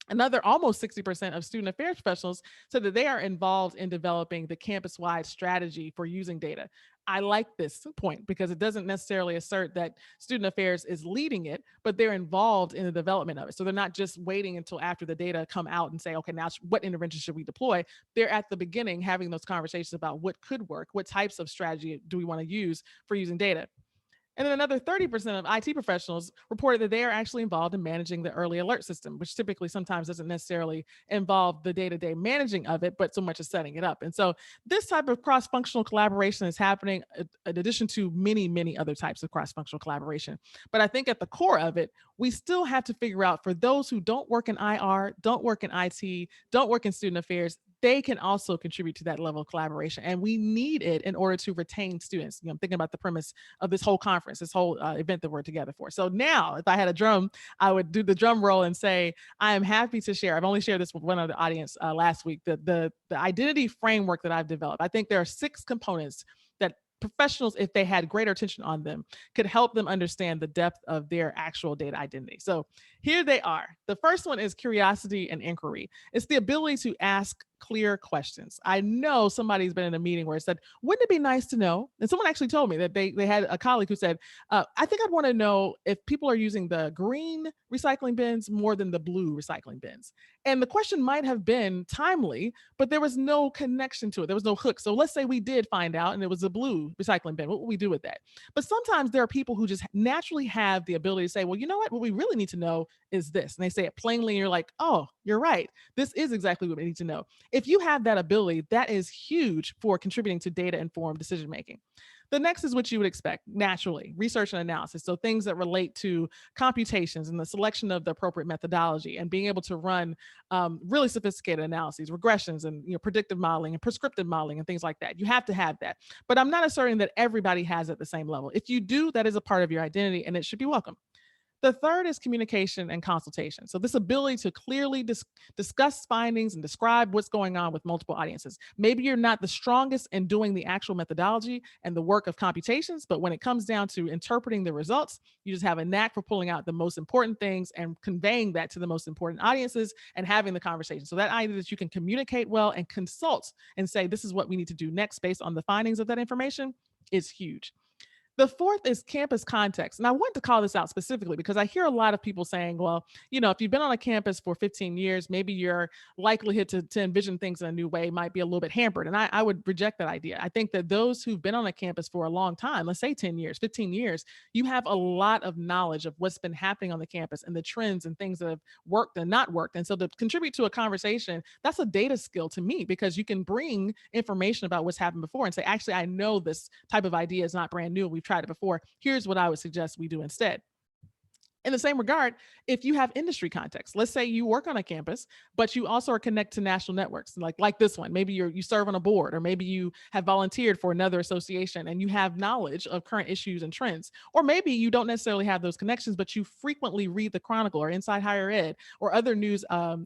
S2: Another almost 60% of student affairs professionals said that they are involved in developing the campus-wide strategy for using data. I like this point because it doesn't necessarily assert that student affairs is leading it, but they're involved in the development of it. So they're not just waiting until after the data come out and say, okay, now what intervention should we deploy? They're at the beginning having those conversations about what could work, what types of strategy do we want to use for using data. And then another 30% of IT professionals reported that they are actually involved in managing the early alert system, which typically sometimes doesn't necessarily involve the day-to-day managing of it, but so much as setting it up. And so this type of cross-functional collaboration is happening in addition to many, many other types of cross-functional collaboration. But I think at the core of it, we still have to figure out for those who don't work in IR, don't work in IT, don't work in student affairs, they can also contribute to that level of collaboration. And we need it in order to retain students. I'm thinking about the premise of this whole conference, this whole event that we're together for. So now, if I had a drum, I would do the drum roll and say, I am happy to share. I've only shared this with one other audience last week, the identity framework that I've developed. I think there are 6 components that professionals, if they had greater attention on them, could help them understand the depth of their actual data identity. So here they are. The first one is curiosity and inquiry. It's the ability to ask clear questions. I know somebody's been in a meeting where it said, wouldn't it be nice to know? And someone actually told me that they had a colleague who said, I think I'd want to know if people are using the green recycling bins more than the blue recycling bins. And the question might have been timely, but there was no connection to it. There was no hook. So let's say we did find out and it was a blue recycling bin. What would we do with that? But sometimes there are people who just naturally have the ability to say, well, you know what we really need to know is this. And they say it plainly and you're like, oh, you're right. This is exactly what we need to know. If you have that ability, that is huge for contributing to data-informed decision-making. The next is what you would expect naturally, research and analysis. So things that relate to computations and the selection of the appropriate methodology and being able to run really sophisticated analyses, regressions and predictive modeling and prescriptive modeling and things like that. You have to have that. But I'm not asserting that everybody has it at the same level. If you do, that is a part of your identity and it should be welcome. The third is communication and consultation. So this ability to clearly discuss findings and describe what's going on with multiple audiences. Maybe you're not the strongest in doing the actual methodology and the work of computations, but when it comes down to interpreting the results, you just have a knack for pulling out the most important things and conveying that to the most important audiences and having the conversation. So that idea that you can communicate well and consult and say, this is what we need to do next based on the findings of that information is huge. The fourth is campus context. And I want to call this out specifically because I hear a lot of people saying, well, if you've been on a campus for 15 years, maybe your likelihood to envision things in a new way might be a little bit hampered. And I would reject that idea. I think that those who've been on a campus for a long time, let's say 10 years, 15 years, you have a lot of knowledge of what's been happening on the campus and the trends and things that have worked and not worked. And so to contribute to a conversation, that's a data skill to me because you can bring information about what's happened before and say, actually, I know this type of idea is not brand new. We've tried it before. Here's what I would suggest we do instead. In the same regard, if you have industry context, let's say you work on a campus, but you also are connected to national networks like this one. Maybe you serve on a board, or maybe you have volunteered for another association and you have knowledge of current issues and trends. Or maybe you don't necessarily have those connections, but you frequently read the Chronicle or Inside Higher Ed or other news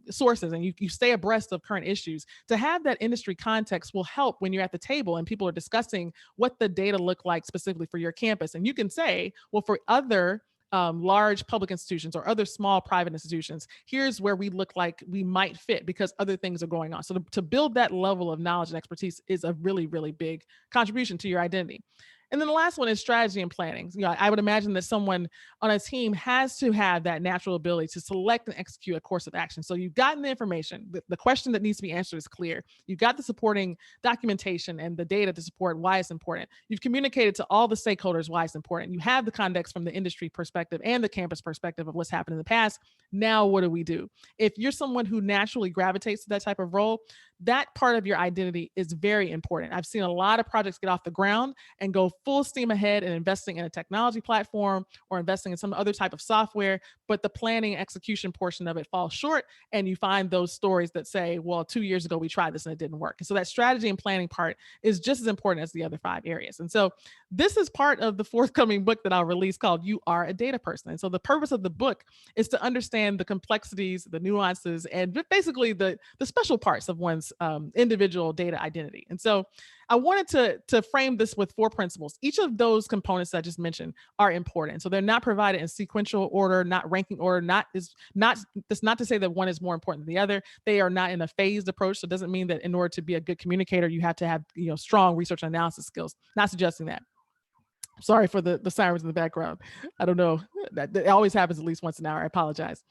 S2: sources, and you stay abreast of current issues. To have that industry context will help when you're at the table and people are discussing what the data look like specifically for your campus. And you can say, well, for other large public institutions or other small private institutions, here's where we look like we might fit because other things are going on. So to build that level of knowledge and expertise is a really, really big contribution to your identity. And then the last one is strategy and planning. I would imagine that someone on a team has to have that natural ability to select and execute a course of action. So you've gotten the information, the question that needs to be answered is clear. You've got the supporting documentation and the data to support why it's important. You've communicated to all the stakeholders why it's important. You have the context from the industry perspective and the campus perspective of what's happened in the past. Now, what do we do? If you're someone who naturally gravitates to that type of role, that part of your identity is very important. I've seen a lot of projects get off the ground and go full steam ahead and investing in a technology platform or investing in some other type of software, but the planning and execution portion of it falls short. And you find those stories that say, well, 2 years ago, we tried this and it didn't work. And so that strategy and planning part is just as important as the other 5 areas. And so this is part of the forthcoming book that I'll release called You Are a Data Person. And so the purpose of the book is to understand the complexities, the nuances, and basically the special parts of one's individual data identity. And so I wanted to frame this with 4 principles. Each of those components that I just mentioned are important. So they're not provided in sequential order, not ranking order, that's not to say that one is more important than the other. They are not in a phased approach. So it doesn't mean that in order to be a good communicator, you have to have strong research and analysis skills. Not suggesting that. Sorry for the sirens in the background. I don't know. That always happens at least once an hour. I apologize.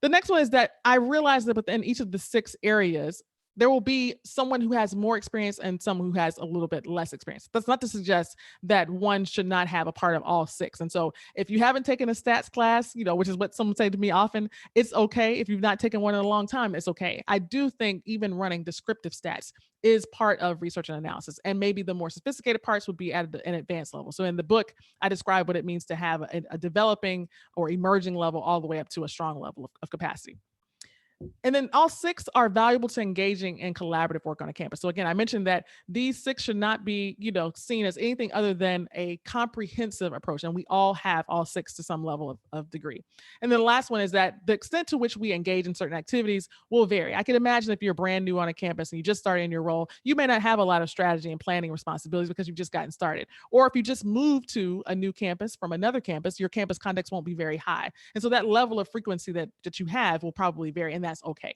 S2: The next one is that I realized that within each of the 6 areas, there will be someone who has more experience and someone who has a little bit less experience. That's not to suggest that one should not have a part of all 6. And so if you haven't taken a stats class, which is what someone say to me often, it's okay. If you've not taken one in a long time, it's okay. I do think even running descriptive stats is part of research and analysis. And maybe the more sophisticated parts would be at an advanced level. So in the book, I describe what it means to have a developing or emerging level all the way up to a strong level of capacity. And then all 6 are valuable to engaging in collaborative work on a campus. So again, I mentioned that these 6 should not be, seen as anything other than a comprehensive approach. And we all have all 6 to some level of degree. And then the last one is that the extent to which we engage in certain activities will vary. I can imagine if you're brand new on a campus and you just started in your role, you may not have a lot of strategy and planning responsibilities because you've just gotten started. Or if you just moved to a new campus from another campus, your campus context won't be very high. And so that level of frequency that you have will probably vary. And that's okay.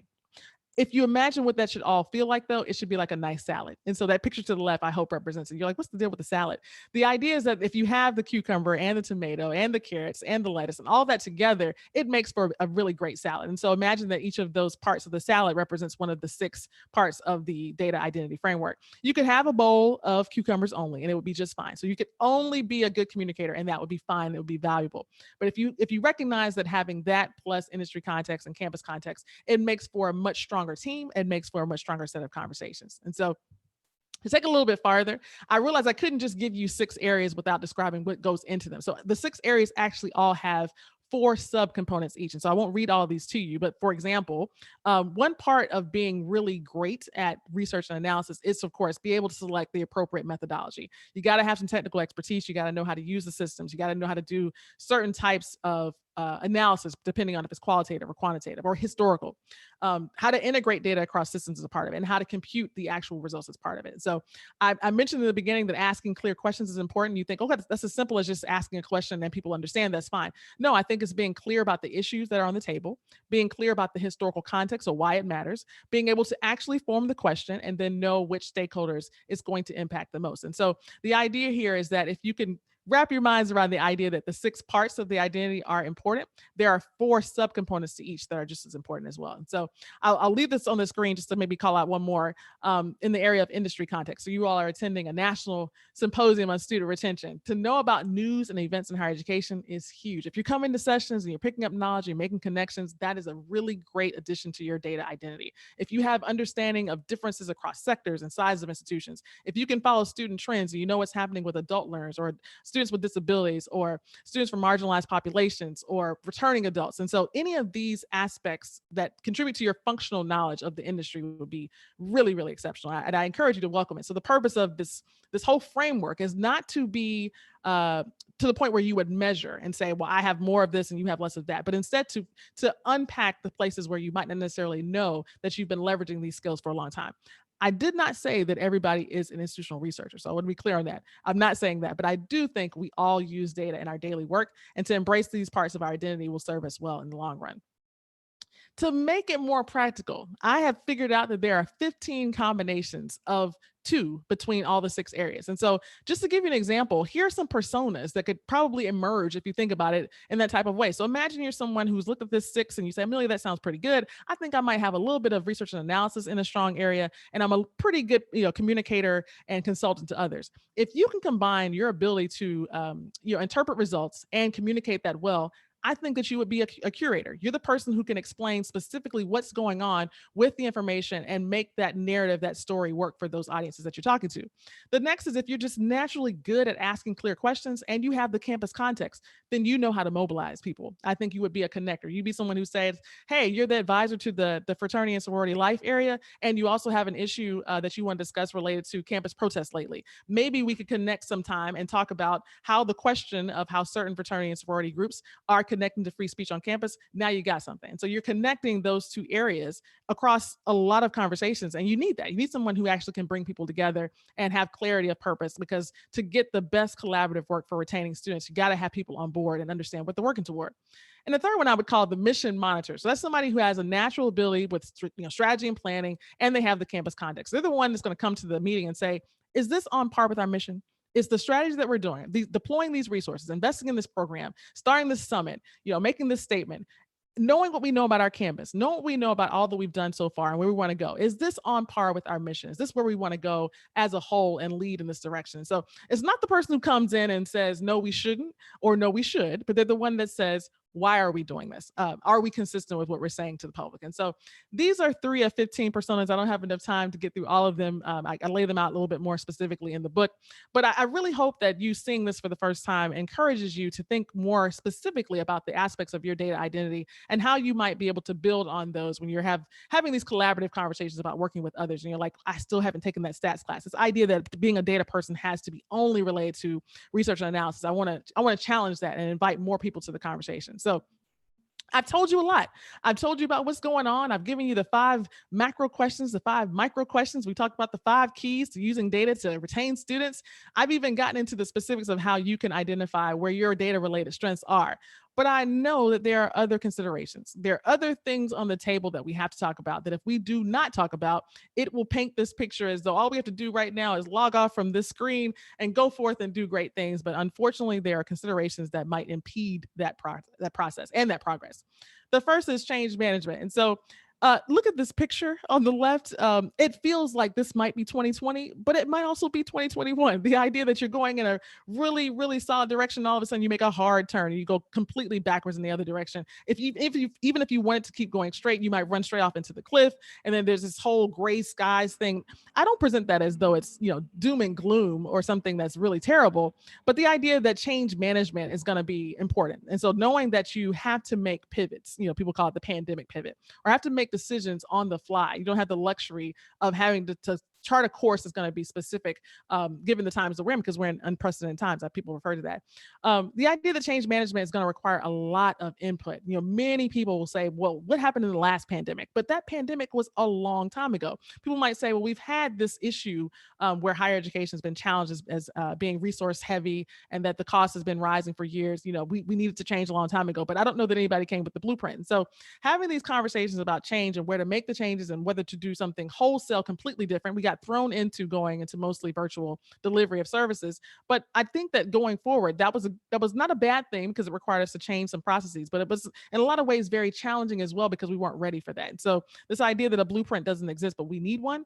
S2: If you imagine what that should all feel like, though, it should be like a nice salad. And so that picture to the left, I hope, represents it. You're like, what's the deal with the salad? The idea is that if you have the cucumber and the tomato and the carrots and the lettuce and all that together, it makes for a really great salad. And so imagine that each of those parts of the salad represents one of the 6 parts of the data identity framework. You could have a bowl of cucumbers only, and it would be just fine. So you could only be a good communicator, and that would be fine. It would be valuable. But if you recognize that having that plus industry context and campus context, it makes for a much stronger team. It makes for a much stronger set of conversations. And so to take a little bit farther, I realized I couldn't just give you 6 areas without describing what goes into them. So the 6 areas actually all have 4 subcomponents each. And so I won't read all of these to you, but for example, one part of being really great at research and analysis is, of course, be able to select the appropriate methodology. You got to have some technical expertise. You got to know how to use the systems. You got to know how to do certain types of analysis, depending on if it's qualitative or quantitative or historical. How to integrate data across systems is a part of it, and how to compute the actual results is part of it. So I mentioned in the beginning that asking clear questions is important. You think, oh, that's as simple as just asking a question and people understand, that's fine. No, I think it's being clear about the issues that are on the table, being clear about the historical context or why it matters, being able to actually form the question and then know which stakeholders it's going to impact the most. And so the idea here is that if you can wrap your minds around the idea that the 6 parts of the identity are important, there are 4 subcomponents to each that are just as important as well. And so I'll leave this on the screen just to maybe call out one more in the area of industry context. So you all are attending a national symposium on student retention. To know about news and events in higher education is huge. If you're coming to sessions and you're picking up knowledge, you're making connections, that is a really great addition to your data identity. If you have understanding of differences across sectors and sizes of institutions, if you can follow student trends and you know what's happening with adult learners or students students with disabilities or students from marginalized populations or returning adults. And so any of these aspects that contribute to your functional knowledge of the industry would be really, really exceptional. And I encourage you to welcome it. So the purpose of this whole framework is not to be to the point where you would measure and say, well, I have more of this and you have less of that, but instead to unpack the places where you might not necessarily know that you've been leveraging these skills for a long time. I did not say that everybody is an institutional researcher. So I want to be clear on that. I'm not saying that, but I do think we all use data in our daily work, and to embrace these parts of our identity will serve us well in the long run. To make it more practical, I have figured out that there are 15 combinations of 2 between all the 6 areas. And so just to give you an example, here are some personas that could probably emerge if you think about it in that type of way. So imagine you're someone who's looked at this 6 and you say, Amelia, that sounds pretty good. I think I might have a little bit of research and analysis in a strong area, and I'm a pretty good communicator and consultant to others. If you can combine your ability to interpret results and communicate that well, I think that you would be a curator. You're the person who can explain specifically what's going on with the information and make that narrative, that story work for those audiences that you're talking to. The next is if you're just naturally good at asking clear questions and you have the campus context, then you know how to mobilize people. I think you would be a connector. You'd be someone who says, hey, you're the advisor to the fraternity and sorority life area, and you also have an issue that you want to discuss related to campus protests lately. Maybe we could connect sometime and talk about how the question of how certain fraternity and sorority groups are connecting to free speech on campus. Now you got something. So you're connecting those 2 areas across a lot of conversations, and you need that. You need someone who actually can bring people together and have clarity of purpose, because to get the best collaborative work for retaining students, you got to have people on board and understand what they're working toward. And the third one I would call the mission monitor. So that's somebody who has a natural ability with strategy and planning, and they have the campus context. They're the one that's going to come to the meeting and say, is this on par with our mission? Is the strategy that we're doing, deploying these resources, investing in this program, starting this summit, making this statement, knowing what we know about our campus, knowing what we know about all that we've done so far and where we want to go. Is this on par with our mission? Is this where we want to go as a whole and lead in this direction? So it's not the person who comes in and says, no, we shouldn't, or no, we should, but they're the one that says, why are we doing this? Are we consistent with what we're saying to the public? And so these are 3 of 15 personas. I don't have enough time to get through all of them. I lay them out a little bit more specifically in the book, but I really hope that you seeing this for the first time encourages you to think more specifically about the aspects of your data identity and how you might be able to build on those when you're having these collaborative conversations about working with others. And you're like, I still haven't taken that stats class. This idea that being a data person has to be only related to research and analysis. I want to challenge that and invite more people to the conversation. So I've told you a lot. I've told you about what's going on. I've given you the 5 macro questions, the 5 micro questions. We talked about the 5 keys to using data to retain students. I've even gotten into the specifics of how you can identify where your data related strengths are. But I know that there are other considerations. There are other things on the table that we have to talk about that if we do not talk about, it will paint this picture as though all we have to do right now is log off from this screen and go forth and do great things. But unfortunately, there are considerations that might impede that process and that progress. The first is change management. And so look at this picture on the left. It feels like this might be 2020, but it might also be 2021. The idea that you're going in a really, really solid direction, all of a sudden you make a hard turn and you go completely backwards in the other direction. Even if you wanted to keep going straight, you might run straight off into the cliff. And then there's this whole gray skies thing. I don't present that as though it's doom and gloom or something that's really terrible, but the idea that change management is going to be important. And so knowing that you have to make pivots, people call it the pandemic pivot, or have to make decisions on the fly. You don't have the luxury of having to chart a course that's going to be specific given the times that we're in, because we're in unprecedented times. People refer to that. The idea that change management is going to require a lot of input. Many people will say, well, what happened in the last pandemic? But that pandemic was a long time ago. People might say, well, we've had this issue where higher education has been challenged as being resource heavy, and that the cost has been rising for years. We needed to change a long time ago, but I don't know that anybody came with the blueprint. And so having these conversations about change and where to make the changes and whether to do something wholesale completely different, we got thrown into going into mostly virtual delivery of services. But I think that going forward, that was not a bad thing, because it required us to change some processes, but it was in a lot of ways very challenging as well, because we weren't ready for that. And so this idea that a blueprint doesn't exist, but we need one,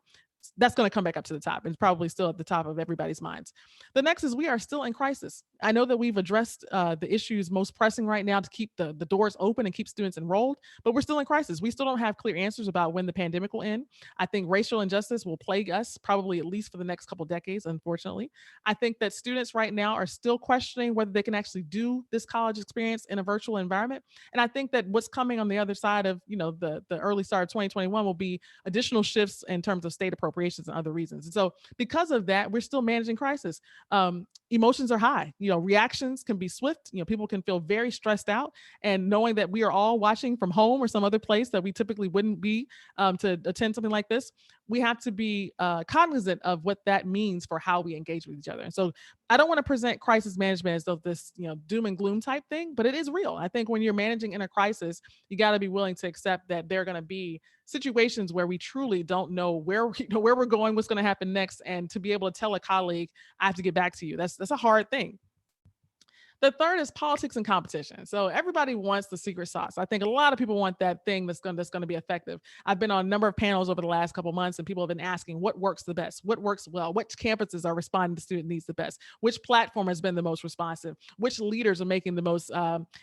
S2: that's going to come back up to the top. It's probably still at the top of everybody's minds. The next is we are still in crisis. I know that we've addressed the issues most pressing right now to keep the doors open and keep students enrolled, but we're still in crisis. We still don't have clear answers about when the pandemic will end. I think racial injustice will plague us probably at least for the next couple decades, unfortunately. I think that students right now are still questioning whether they can actually do this college experience in a virtual environment. And I think that what's coming on the other side of, the early start of 2021 will be additional shifts in terms of state appropriations and other reasons. And so because of that, we're still managing crisis. Emotions are high. Reactions can be swift. People can feel very stressed out, and knowing that we are all watching from home or some other place that we typically wouldn't be to attend something like this, we have to be cognizant of what that means for how we engage with each other. And so I don't want to present crisis management as though this, doom and gloom type thing, but it is real. I think when you're managing in a crisis, you got to be willing to accept that there are going to be situations where we truly don't know where we're going, what's going to happen next, and to be able to tell a colleague, I have to get back to you. That's a hard thing. The third is politics and competition. So everybody wants the secret sauce. I think a lot of people want that thing that's going to be effective. I've been on a number of panels over the last couple of months, and people have been asking what works the best, what works well, which campuses are responding to student needs the best, which platform has been the most responsive, which leaders are making the most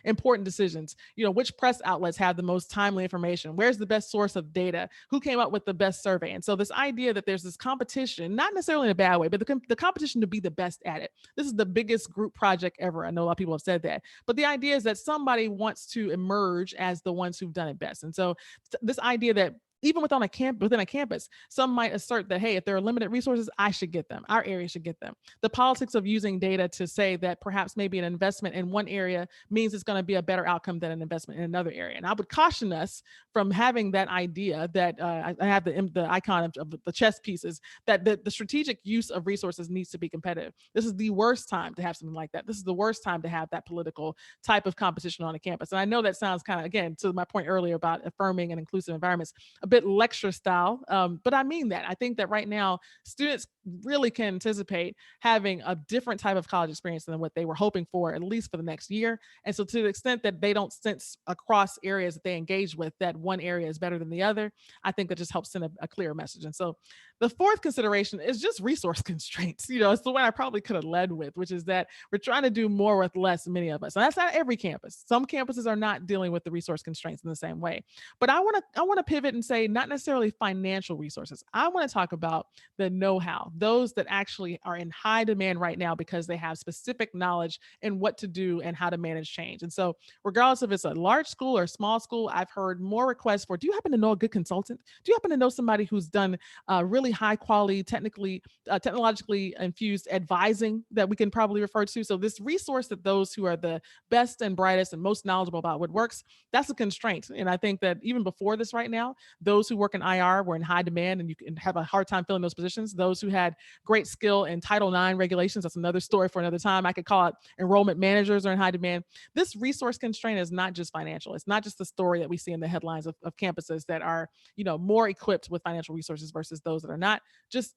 S2: important decisions, which press outlets have the most timely information, where's the best source of data, who came up with the best survey. And so this idea that there's this competition, not necessarily in a bad way, but the competition to be the best at it. This is the biggest group project ever. I know a lot of people have said that, but the idea is that somebody wants to emerge as the ones who've done it best. And so this idea that even within a campus, some might assert that, hey, if there are limited resources, I should get them. Our area should get them. The politics of using data to say that perhaps maybe an investment in one area means it's going to be a better outcome than an investment in another area. And I would caution us from having that idea that I have the icon of the chess pieces, that the strategic use of resources needs to be competitive. This is the worst time to have something like that. This is the worst time to have that political type of competition on a campus. And I know that sounds kind of, again, to my point earlier about affirming and inclusive environments, a bit lecture style, but I mean that. I think that right now students really can anticipate having a different type of college experience than what they were hoping for, at least for the next year. And so to the extent that they don't sense across areas that they engage with that one area is better than the other, I think that just helps send a clear message. And so the fourth consideration is just resource constraints. It's the one I probably could have led with, which is that we're trying to do more with less, many of us. And that's not every campus. Some campuses are not dealing with the resource constraints in the same way. But I want to pivot and say not necessarily financial resources. I want to talk about the know-how, those that actually are in high demand right now because they have specific knowledge in what to do and how to manage change. And so regardless if it's a large school or small school, I've heard more requests for, do you happen to know a good consultant? Do you happen to know somebody who's done really high quality, technologically infused advising that we can probably refer to? So this resource that those who are the best and brightest and most knowledgeable about what works, that's a constraint. And I think that even before this right now, those who work in IR were in high demand, and you can have a hard time filling those positions. Those who had great skill in Title IX regulations, that's another story for another time. I could call it enrollment managers are in high demand. This resource constraint is not just financial. It's not just the story that we see in the headlines of campuses that are, more equipped with financial resources versus those that are not. Just,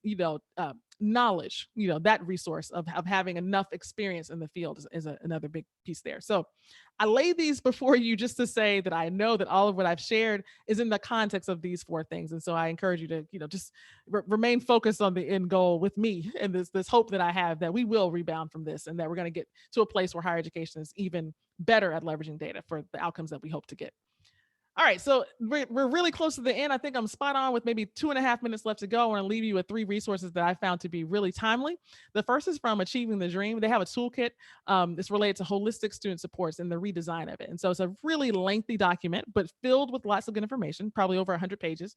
S2: knowledge, that resource of having enough experience in the field is another big piece there. So I lay these before you just to say that I know that all of what I've shared is in the context of these four things. And so I encourage you to, just remain focused on the end goal with me and this hope that I have that we will rebound from this and that we're going to get to a place where higher education is even better at leveraging data for the outcomes that we hope to get. All right, so we're really close to the end. I think I'm spot on with maybe 2.5 minutes left to go. I want to leave you with 3 resources that I found to be really timely. The first is from Achieving the Dream. They have a toolkit that's related to holistic student supports and the redesign of it. And so it's a really lengthy document, but filled with lots of good information, probably over 100 pages.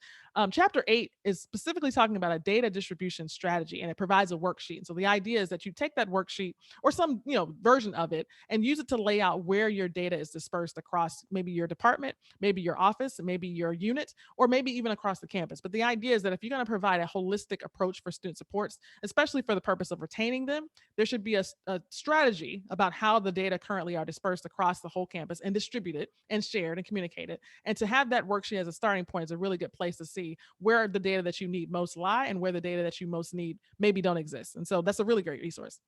S2: Chapter 8 is specifically talking about a data distribution strategy, and it provides a worksheet. And so the idea is that you take that worksheet or some version of it and use it to lay out where your data is dispersed across maybe your department, maybe your office, maybe your unit, or maybe even across the campus. But the idea is that if you're going to provide a holistic approach for student supports, especially for the purpose of retaining them, there should be a strategy about how the data currently are dispersed across the whole campus and distributed and shared and communicated. And to have that worksheet as a starting point is a really good place to see where the data that you need most lie and where the data that you most need maybe don't exist. And so that's a really great resource.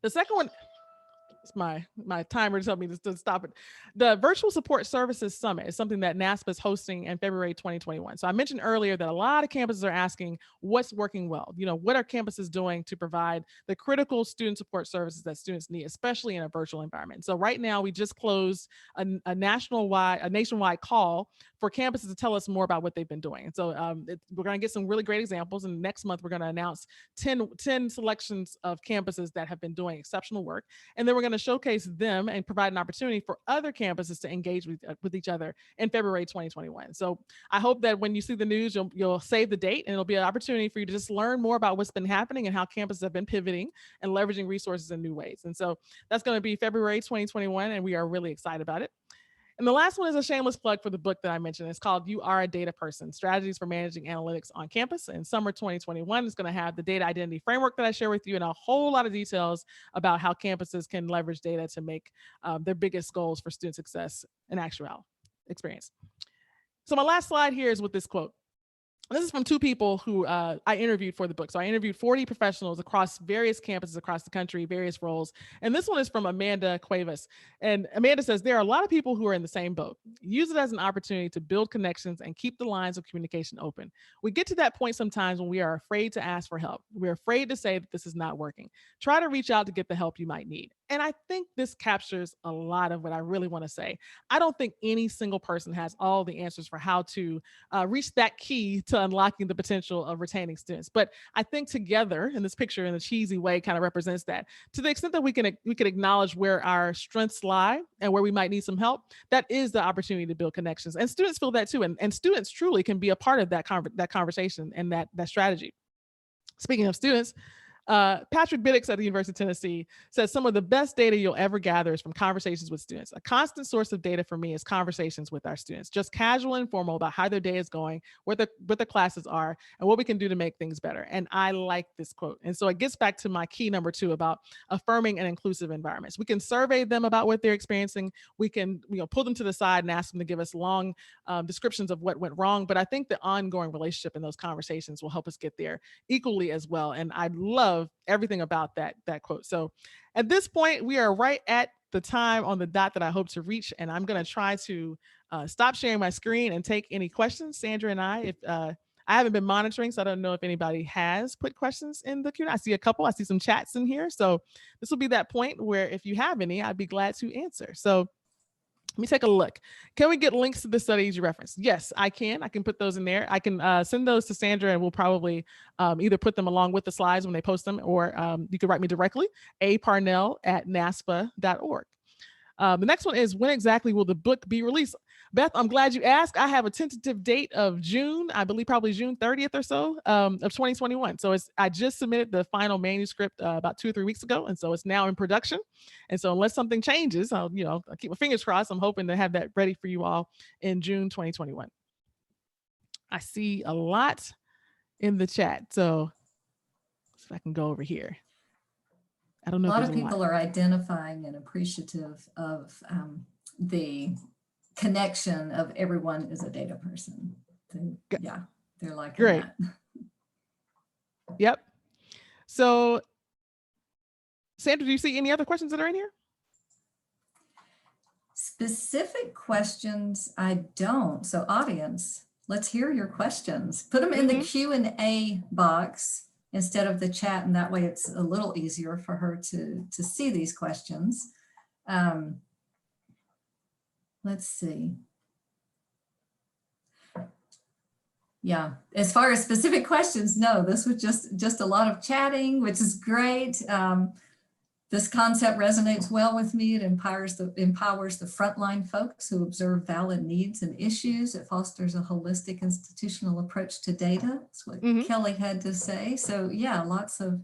S2: The second one, It's my timer to tell me to stop it. The Virtual Support Services Summit is something that NASPA is hosting in February 2021. So I mentioned earlier that a lot of campuses are asking what's working well. What are campuses doing to provide the critical student support services that students need, especially in a virtual environment. So right now we just closed a nationwide call for campuses to tell us more about what they've been doing. And so we're going to get some really great examples. And next month we're going to announce 10 selections of campuses that have been doing exceptional work. And then we're going to showcase them and provide an opportunity for other campuses to engage with each other in February 2021. So I hope that when you see the news, you'll save the date, and it'll be an opportunity for you to just learn more about what's been happening and how campuses have been pivoting and leveraging resources in new ways. And so that's going to be February 2021, and we are really excited about it. And the last one is a shameless plug for the book that I mentioned. It's called You Are a Data Person, Strategies for Managing Analytics on Campus. And summer 2021 is going to have the data identity framework that I share with you and a whole lot of details about how campuses can leverage data to make their biggest goals for student success and actual experience. So my last slide here is with this quote. This is from two people who I interviewed for the book. So I interviewed 40 professionals across various campuses across the country, various roles. And this one is from Amanda Cuevas. And Amanda says, there are a lot of people who are in the same boat. Use it as an opportunity to build connections and keep the lines of communication open. We get to that point sometimes when we are afraid to ask for help. We're afraid to say that this is not working. Try to reach out to get the help you might need. And I think this captures a lot of what I really want to say. I don't think any single person has all the answers for how to reach that key to unlocking the potential of retaining students. But I think together, in this picture in a cheesy way kind of represents that. To the extent that we can acknowledge where our strengths lie and where we might need some help, that is the opportunity to build connections. And students feel that too. And students truly can be a part of that conversation and that strategy. Speaking of students, Patrick Biddix at the University of Tennessee says some of the best data you'll ever gather is from conversations with students. A constant source of data for me is conversations with our students, just casual and informal about how their day is going, what the classes are, and what we can do to make things better. And I like this quote. And so it gets back to my key number 2 about affirming and inclusive environments. We can survey them about what they're experiencing. We can pull them to the side and ask them to give us long descriptions of what went wrong. But I think the ongoing relationship in those conversations will help us get there equally as well. And I love everything about that quote. So at this point, we are right at the time on the dot that I hope to reach, and I'm going to try to stop sharing my screen and take any questions. Sandra and I haven't been monitoring, so I don't know if anybody has put questions in the Q&A. I see a couple. I see some chats in here. So this will be that point where if you have any, I'd be glad to answer. So let me take a look. Can we get links to the studies you referenced? Yes, I can. I can put those in there. I can send those to Sandra, and we'll probably either put them along with the slides when they post them, or you can write me directly, aparnell@naspa.org. The next one is, when exactly will the book be released? Beth, I'm glad you asked. I have a tentative date of June, I believe probably June 30th or so of 2021. So I just submitted the final manuscript about 2 or 3 weeks ago. And so it's now in production. And so unless something changes, I'll keep my fingers crossed. I'm hoping to have that ready for you all in June 2021. I see a lot in the chat. So if I can go over here. I don't know.
S1: A lot of people are identifying and appreciative of the connection of everyone is a data person. Yeah, they're liking
S2: great.
S1: That.
S2: Yep. So, Sandra, do you see any other questions that are in here?
S1: Specific questions, I don't. So audience, let's hear your questions. Put them in the Q&A box instead of the chat, and that way it's a little easier for her to see these questions. Let's see. Yeah, as far as specific questions, no, this was just a lot of chatting, which is great. This concept resonates well with me. It empowers the frontline folks who observe valid needs and issues. It fosters a holistic institutional approach to data. That's what Kelly had to say. So yeah, lots of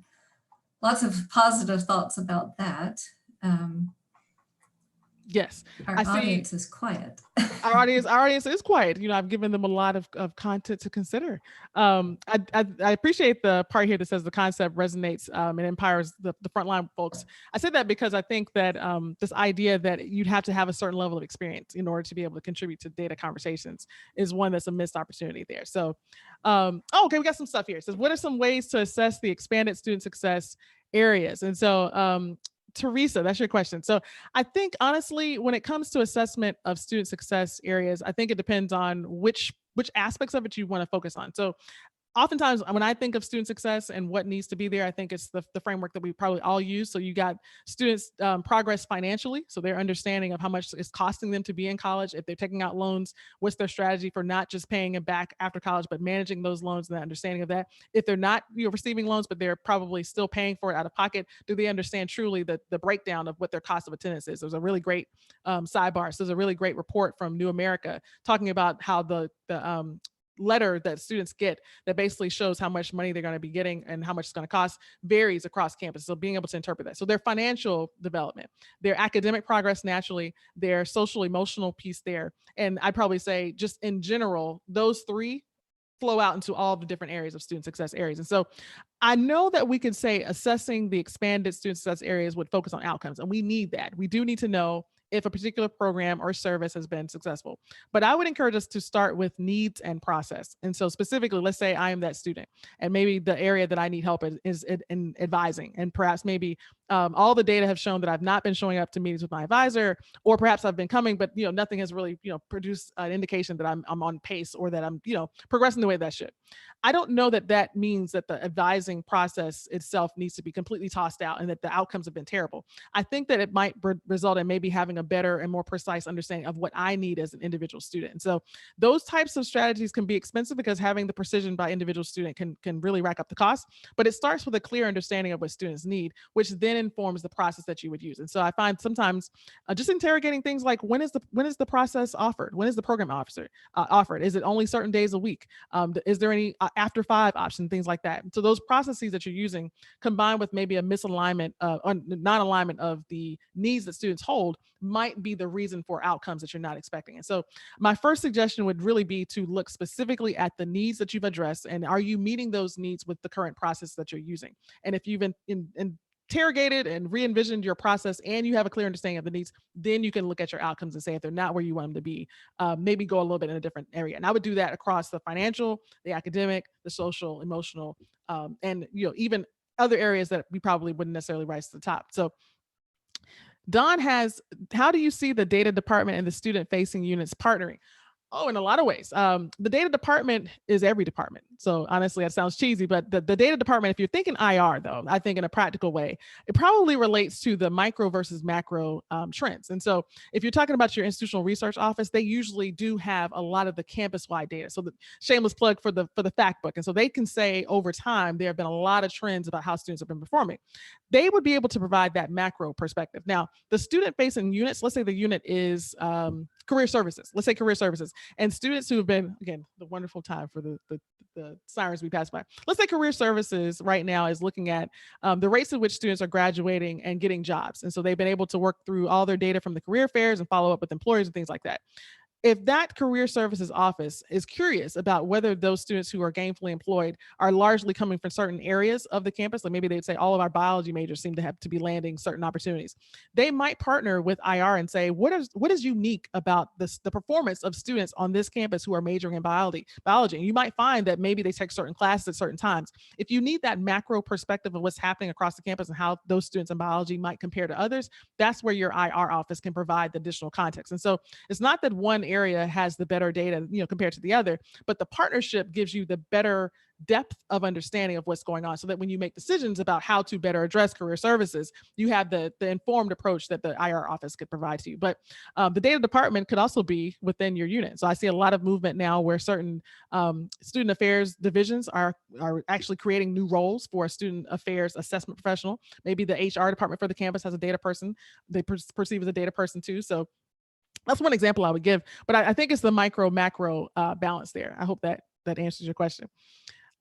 S1: positive thoughts about that.
S2: Yes,
S1: our audience is quiet.
S2: Our audience is quiet. I've given them a lot of content to consider. I appreciate the part here that says the concept resonates and empowers the frontline folks. I said that because I think that this idea that you'd have to have a certain level of experience in order to be able to contribute to data conversations is one that's a missed opportunity there. So, okay, we got some stuff here. It says, what are some ways to assess the expanded student success areas? And so Teresa, that's your question. So I think honestly, when it comes to assessment of student success areas, I think it depends on which aspects of it you want to focus on. So oftentimes when I think of student success and what needs to be there, I think it's the framework that we probably all use. So you got students progress financially. So their understanding of how much it's costing them to be in college. If they're taking out loans, what's their strategy for not just paying it back after college, but managing those loans and the understanding of that. If they're not receiving loans, but they're probably still paying for it out of pocket, do they understand truly the breakdown of what their cost of attendance is? There's a really great sidebar. So there's a really great report from New America talking about how the letter that students get that basically shows how much money they're going to be getting and how much it's going to cost varies across campus. So being able to interpret that. So their financial development, their academic progress naturally, their social emotional piece there. And I'd probably say just in general, those three flow out into all the different areas of student success areas. And so I know that we could say assessing the expanded student success areas would focus on outcomes, and we need that. We do need to know if a particular program or service has been successful. But I would encourage us to start with needs and process. And so specifically, let's say I am that student and maybe the area that I need help is in advising. And perhaps maybe all the data have shown that I've not been showing up to meetings with my advisor, or perhaps I've been coming, but nothing has really produced an indication that I'm on pace or that I'm progressing the way that I should. I don't know that that means that the advising process itself needs to be completely tossed out and that the outcomes have been terrible. I think that it might result in maybe having a better and more precise understanding of what I need as an individual student. And so those types of strategies can be expensive because having the precision by individual student can really rack up the cost. But it starts with a clear understanding of what students need, which then informs the process that you would use. And so I find sometimes just interrogating things like when is the process offered? When is the program offered? Is it only certain days a week? Is there any after 5 option, things like that? So those processes that you're using combined with maybe a misalignment or non-alignment of the needs that students hold might be the reason for outcomes that you're not expecting. And so my first suggestion would really be to look specifically at the needs that you've addressed, and are you meeting those needs with the current process that you're using? And if you've interrogated and re-envisioned your process and you have a clear understanding of the needs, then you can look at your outcomes and say if they're not where you want them to be, maybe go a little bit in a different area. And I would do that across the financial, the academic, the social, emotional, and even other areas that we probably wouldn't necessarily rise to the top. So Don has, how do you see the data department and the student facing units partnering? Oh, in a lot of ways. The data department is every department. So honestly, that sounds cheesy, but the data department, if you're thinking IR though, I think in a practical way, it probably relates to the micro versus macro trends. And so if you're talking about your institutional research office, they usually do have a lot of the campus-wide data. So the shameless plug for the fact book. And so they can say over time, there have been a lot of trends about how students have been performing. They would be able to provide that macro perspective. Now, the student facing units, let's say the unit is career services. Let's say career services. And students who have been, again, the wonderful time for the sirens we pass by. Let's say career services right now is looking at the rates at which students are graduating and getting jobs. And so they've been able to work through all their data from the career fairs and follow up with employers and things like that. If that career services office is curious about whether those students who are gainfully employed are largely coming from certain areas of the campus, like maybe they'd say all of our biology majors seem to have to be landing certain opportunities, they might partner with IR and say, what is unique about the performance of students on this campus who are majoring in biology? And you might find that maybe they take certain classes at certain times. If you need that macro perspective of what's happening across the campus and how those students in biology might compare to others, that's where your IR office can provide the additional context. And so it's not that one area has the better data, compared to the other, but the partnership gives you the better depth of understanding of what's going on, so that when you make decisions about how to better address career services, you have the informed approach that the IR office could provide to you. But the data department could also be within your unit. So I see a lot of movement now where certain student affairs divisions are actually creating new roles for a student affairs assessment professional. Maybe the HR department for the campus has a data person they perceive as a data person too. So that's one example I would give, but I think it's the micro macro balance there. I hope that answers your question.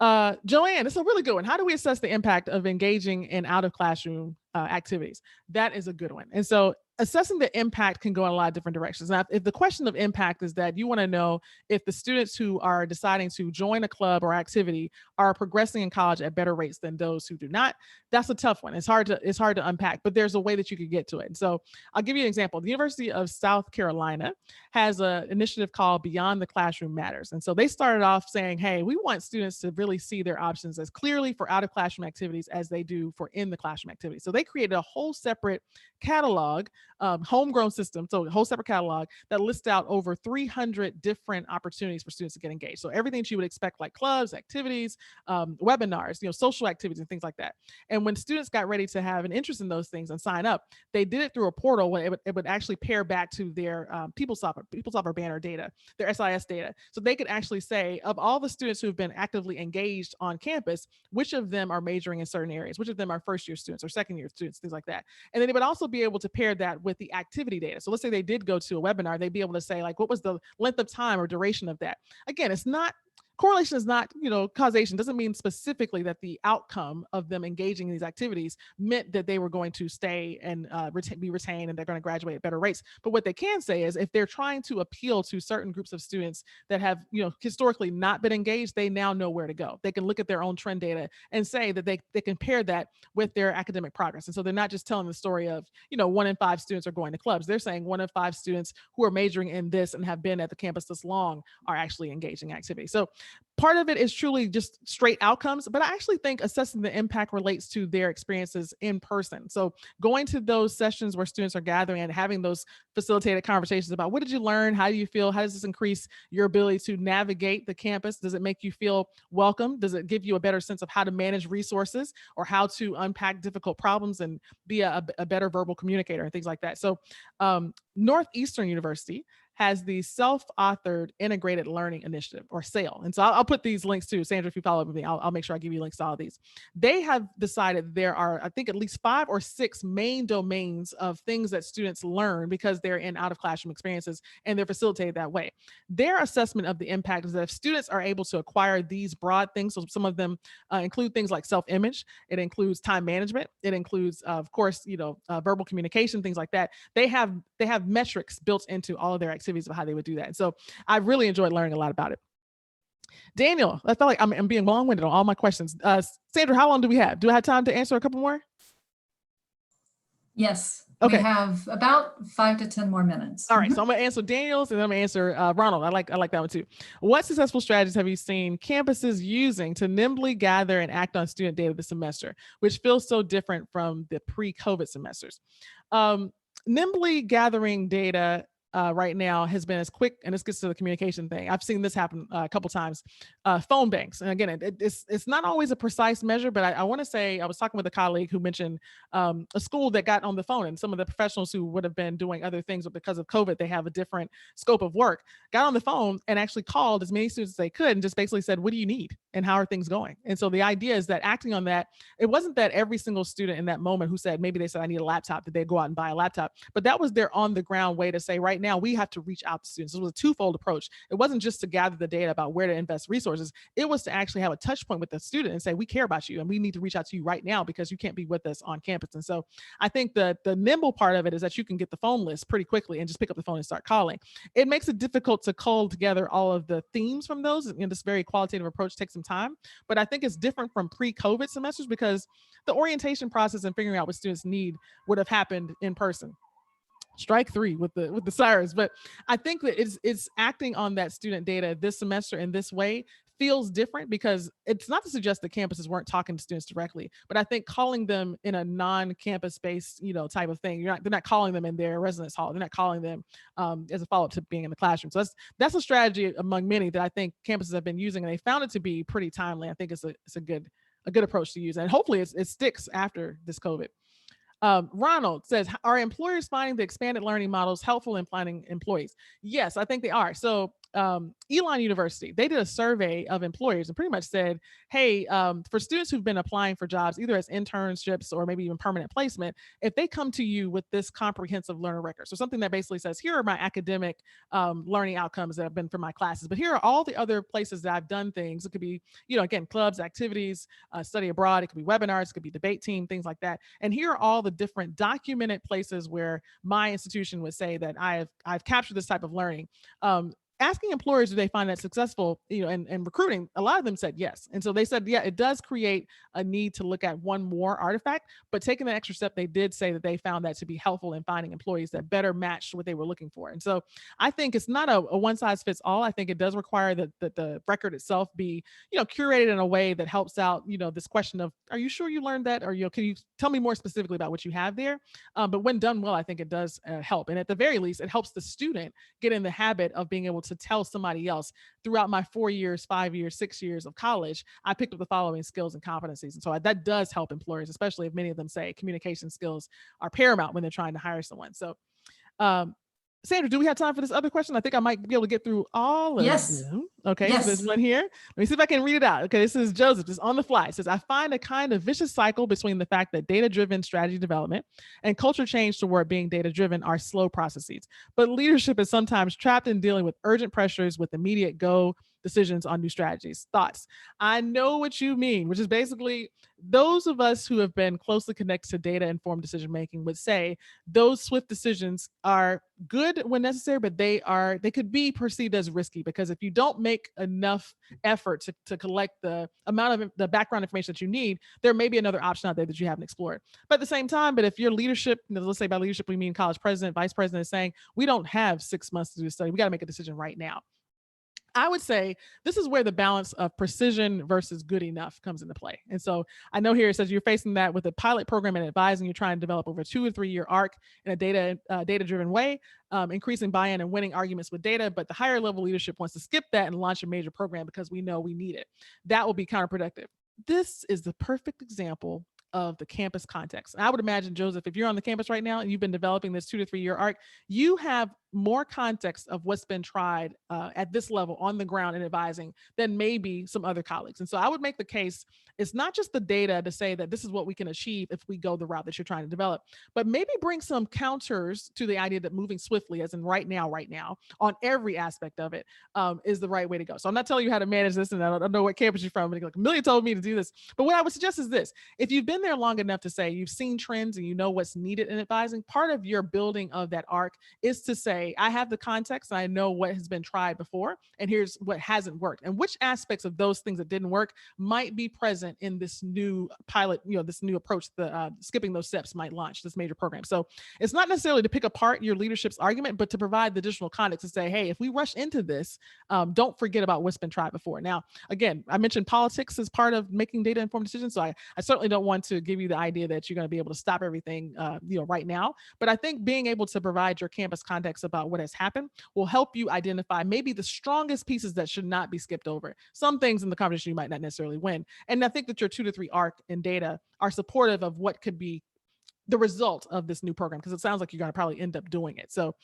S2: Joanne, it's a really good one. How do we assess the impact of engaging in out of classroom activities? That is a good one. And so assessing the impact can go in a lot of different directions. Now, if the question of impact is that you want to know if the students who are deciding to join a club or activity are progressing in college at better rates than those who do not, that's a tough one. It's hard to unpack, but there's a way that you could get to it. And so I'll give you an example. The University of South Carolina has an initiative called Beyond the Classroom Matters. And so they started off saying, hey, we want students to really see their options as clearly for out of classroom activities as they do for in the classroom activities. So they created a whole separate catalog, homegrown system, so a whole separate catalog that lists out over 300 different opportunities for students to get engaged. So everything that you would expect, like clubs, activities, webinars, social activities and things like that. And when students got ready to have an interest in those things and sign up, they did it through a portal where it would actually pair back to their PeopleSoftware banner data, their SIS data. So they could actually say, of all the students who have been actively engaged on campus, which of them are majoring in certain areas, which of them are first year students or second year students, things like that. And then they would also be able to pair that with the activity data. So let's say they did go to a webinar, they'd be able to say, like, what was the length of time or duration of that? Again, it's not correlation is not, causation doesn't mean specifically that the outcome of them engaging in these activities meant that they were going to stay and be retained and they're going to graduate at better rates. But what they can say is if they're trying to appeal to certain groups of students that have, historically not been engaged, they now know where to go. They can look at their own trend data and say that they can pair that with their academic progress. And so they're not just telling the story of, 1 in 5 students are going to clubs. They're saying 1 in 5 students who are majoring in this and have been at the campus this long are actually engaging in activity. So part of it is truly just straight outcomes, but I actually think assessing the impact relates to their experiences in person. So going to those sessions where students are gathering and having those facilitated conversations about what did you learn? How do you feel? How does this increase your ability to navigate the campus? Does it make you feel welcome? Does it give you a better sense of how to manage resources or how to unpack difficult problems and be a better verbal communicator and things like that? So Northeastern University has the self-authored integrated learning initiative, or SAIL. And so I'll put these links too. Sandra, if you follow up with me, I'll make sure I give you links to all of these. They have decided there are, I think, at least 5 or 6 main domains of things that students learn because they're in out of classroom experiences and they're facilitated that way. Their assessment of the impact is that if students are able to acquire these broad things, so some of them include things like self-image, it includes time management, it includes, of course, verbal communication, things like that. They have metrics built into all of their activities of how they would do that. And so I really enjoyed learning a lot about it. Daniel, I felt like I'm being long-winded on all my questions. Sandra, how long do we have? Do I have time to answer a couple more?
S1: Yes.
S2: Okay.
S1: We have about 5 to 10 more minutes.
S2: All right. So I'm going to answer Daniel's and then I'm going to answer Ronald. I like that one too. What successful strategies have you seen campuses using to nimbly gather and act on student data this semester, which feels so different from the pre-COVID semesters? Nimbly gathering data right now has been as quick, and this gets to the communication thing. I've seen this happen a couple times. Phone banks, and again, it's not always a precise measure, but I want to say I was talking with a colleague who mentioned a school that got on the phone, and some of the professionals who would have been doing other things, but because of COVID, they have a different scope of work, got on the phone and actually called as many students as they could and just basically said, what do you need and how are things going? And so the idea is that acting on that, it wasn't that every single student in that moment who said, maybe they said I need a laptop, did they go out and buy a laptop? But that was their on the ground way to say, right now we have to reach out to students. It was a twofold approach. It wasn't just to gather the data about where to invest resources. It was to actually have a touch point with the student and say, we care about you and we need to reach out to you right now because you can't be with us on campus. And so I think the nimble part of it is that you can get the phone list pretty quickly and just pick up the phone and start calling. It makes it difficult to cull together all of the themes from those. And this very qualitative approach takes some time, but I think it's different from pre-COVID semesters because the orientation process and figuring out what students need would have happened in person. Strike 3 with the sirens. But I think that it's acting on that student data this semester in this way feels different because it's not to suggest that campuses weren't talking to students directly, but I think calling them in a non-campus based, type of thing, they're not calling them in their residence hall. They're not calling them as a follow-up to being in the classroom. So that's a strategy among many that I think campuses have been using, and they found it to be pretty timely. I think it's a good approach to use, and hopefully it sticks after this COVID. Ronald says, are employers finding the expanded learning models helpful in finding employees? Yes, I think they are. So Elon University, they did a survey of employers and pretty much said, hey, for students who've been applying for jobs, either as internships or maybe even permanent placement, if they come to you with this comprehensive learner record, so something that basically says, here are my academic learning outcomes that have been for my classes, but here are all the other places that I've done things. It could be, again, clubs, activities, study abroad. It could be webinars, it could be debate team, things like that. And here are all the different documented places where my institution would say that I've captured this type of learning. Asking employers, do they find that successful, and recruiting, a lot of them said yes. And so they said, yeah, it does create a need to look at one more artifact, but taking the extra step, they did say that they found that to be helpful in finding employees that better matched what they were looking for. And so I think it's not a one size fits all. I think it does require that the record itself be, curated in a way that helps out, this question of, are you sure you learned that? Or, can you tell me more specifically about what you have there? But when done well, I think it does help. And at the very least, it helps the student get in the habit of being able to tell somebody else, throughout my 4 years, 5 years, 6 years of college, I picked up the following skills and competencies. And so that does help employers, especially if many of them say communication skills are paramount when they're trying to hire someone. So, Sandra, do we have time for this other question? I think I might be able to get through all of them. Okay,
S1: yes.
S2: So there's one here. Let me see if I can read it out. Okay, this is Joseph, just on the fly. It says, I find a kind of vicious cycle between the fact that data-driven strategy development and culture change toward being data-driven are slow processes. But leadership is sometimes trapped in dealing with urgent pressures with immediate go decisions on new strategies. Thoughts? I know what you mean, which is basically those of us who have been closely connected to data-informed decision-making would say those swift decisions are good when necessary, but they could be perceived as risky, because if you don't make enough effort to collect the amount of the background information that you need, there may be another option out there that you haven't explored. But at the same time, but if your leadership, let's say by leadership we mean college president, vice president, is saying we don't have 6 months to do a study, we got to make a decision right now, I would say this is where the balance of precision versus good enough comes into play. And so I know here it says you're facing that with a pilot program and advising, you're trying to develop over a 2 or 3 year arc in a data-driven way, increasing buy-in and winning arguments with data. But the higher level leadership wants to skip that and launch a major program because we know we need it. That will be counterproductive. This is the perfect example of the campus context. And I would imagine, Joseph, if you're on the campus right now and you've been developing this 2 to 3 year arc, you have more context of what's been tried at this level on the ground in advising than maybe some other colleagues. And so I would make the case, it's not just the data to say that this is what we can achieve if we go the route that you're trying to develop, but maybe bring some counters to the idea that moving swiftly, as in right now, on every aspect of it, is the right way to go. So I'm not telling you how to manage this, and I don't know what campus you're from, but like Amelia told me to do this. But what I would suggest is this: if you've been there long enough to say you've seen trends and you know what's needed in advising, part of your building of that arc is to say, I have the context and I know what has been tried before, and here's what hasn't worked, and which aspects of those things that didn't work might be present in this new pilot, this new approach, the skipping those steps might launch this major program. So it's not necessarily to pick apart your leadership's argument, but to provide the additional context to say, hey, if we rush into this, don't forget about what's been tried before. Now, again, I mentioned politics as part of making data-informed decisions, so I certainly don't want to give you the idea that you're going to be able to stop everything right now. But I think being able to provide your campus context about what has happened will help you identify maybe the strongest pieces that should not be skipped over. Some things in the conversation you might not necessarily win. And I think that your 2 to 3 arc in data are supportive of what could be the result of this new program, because it sounds like you're going to probably end up doing it. So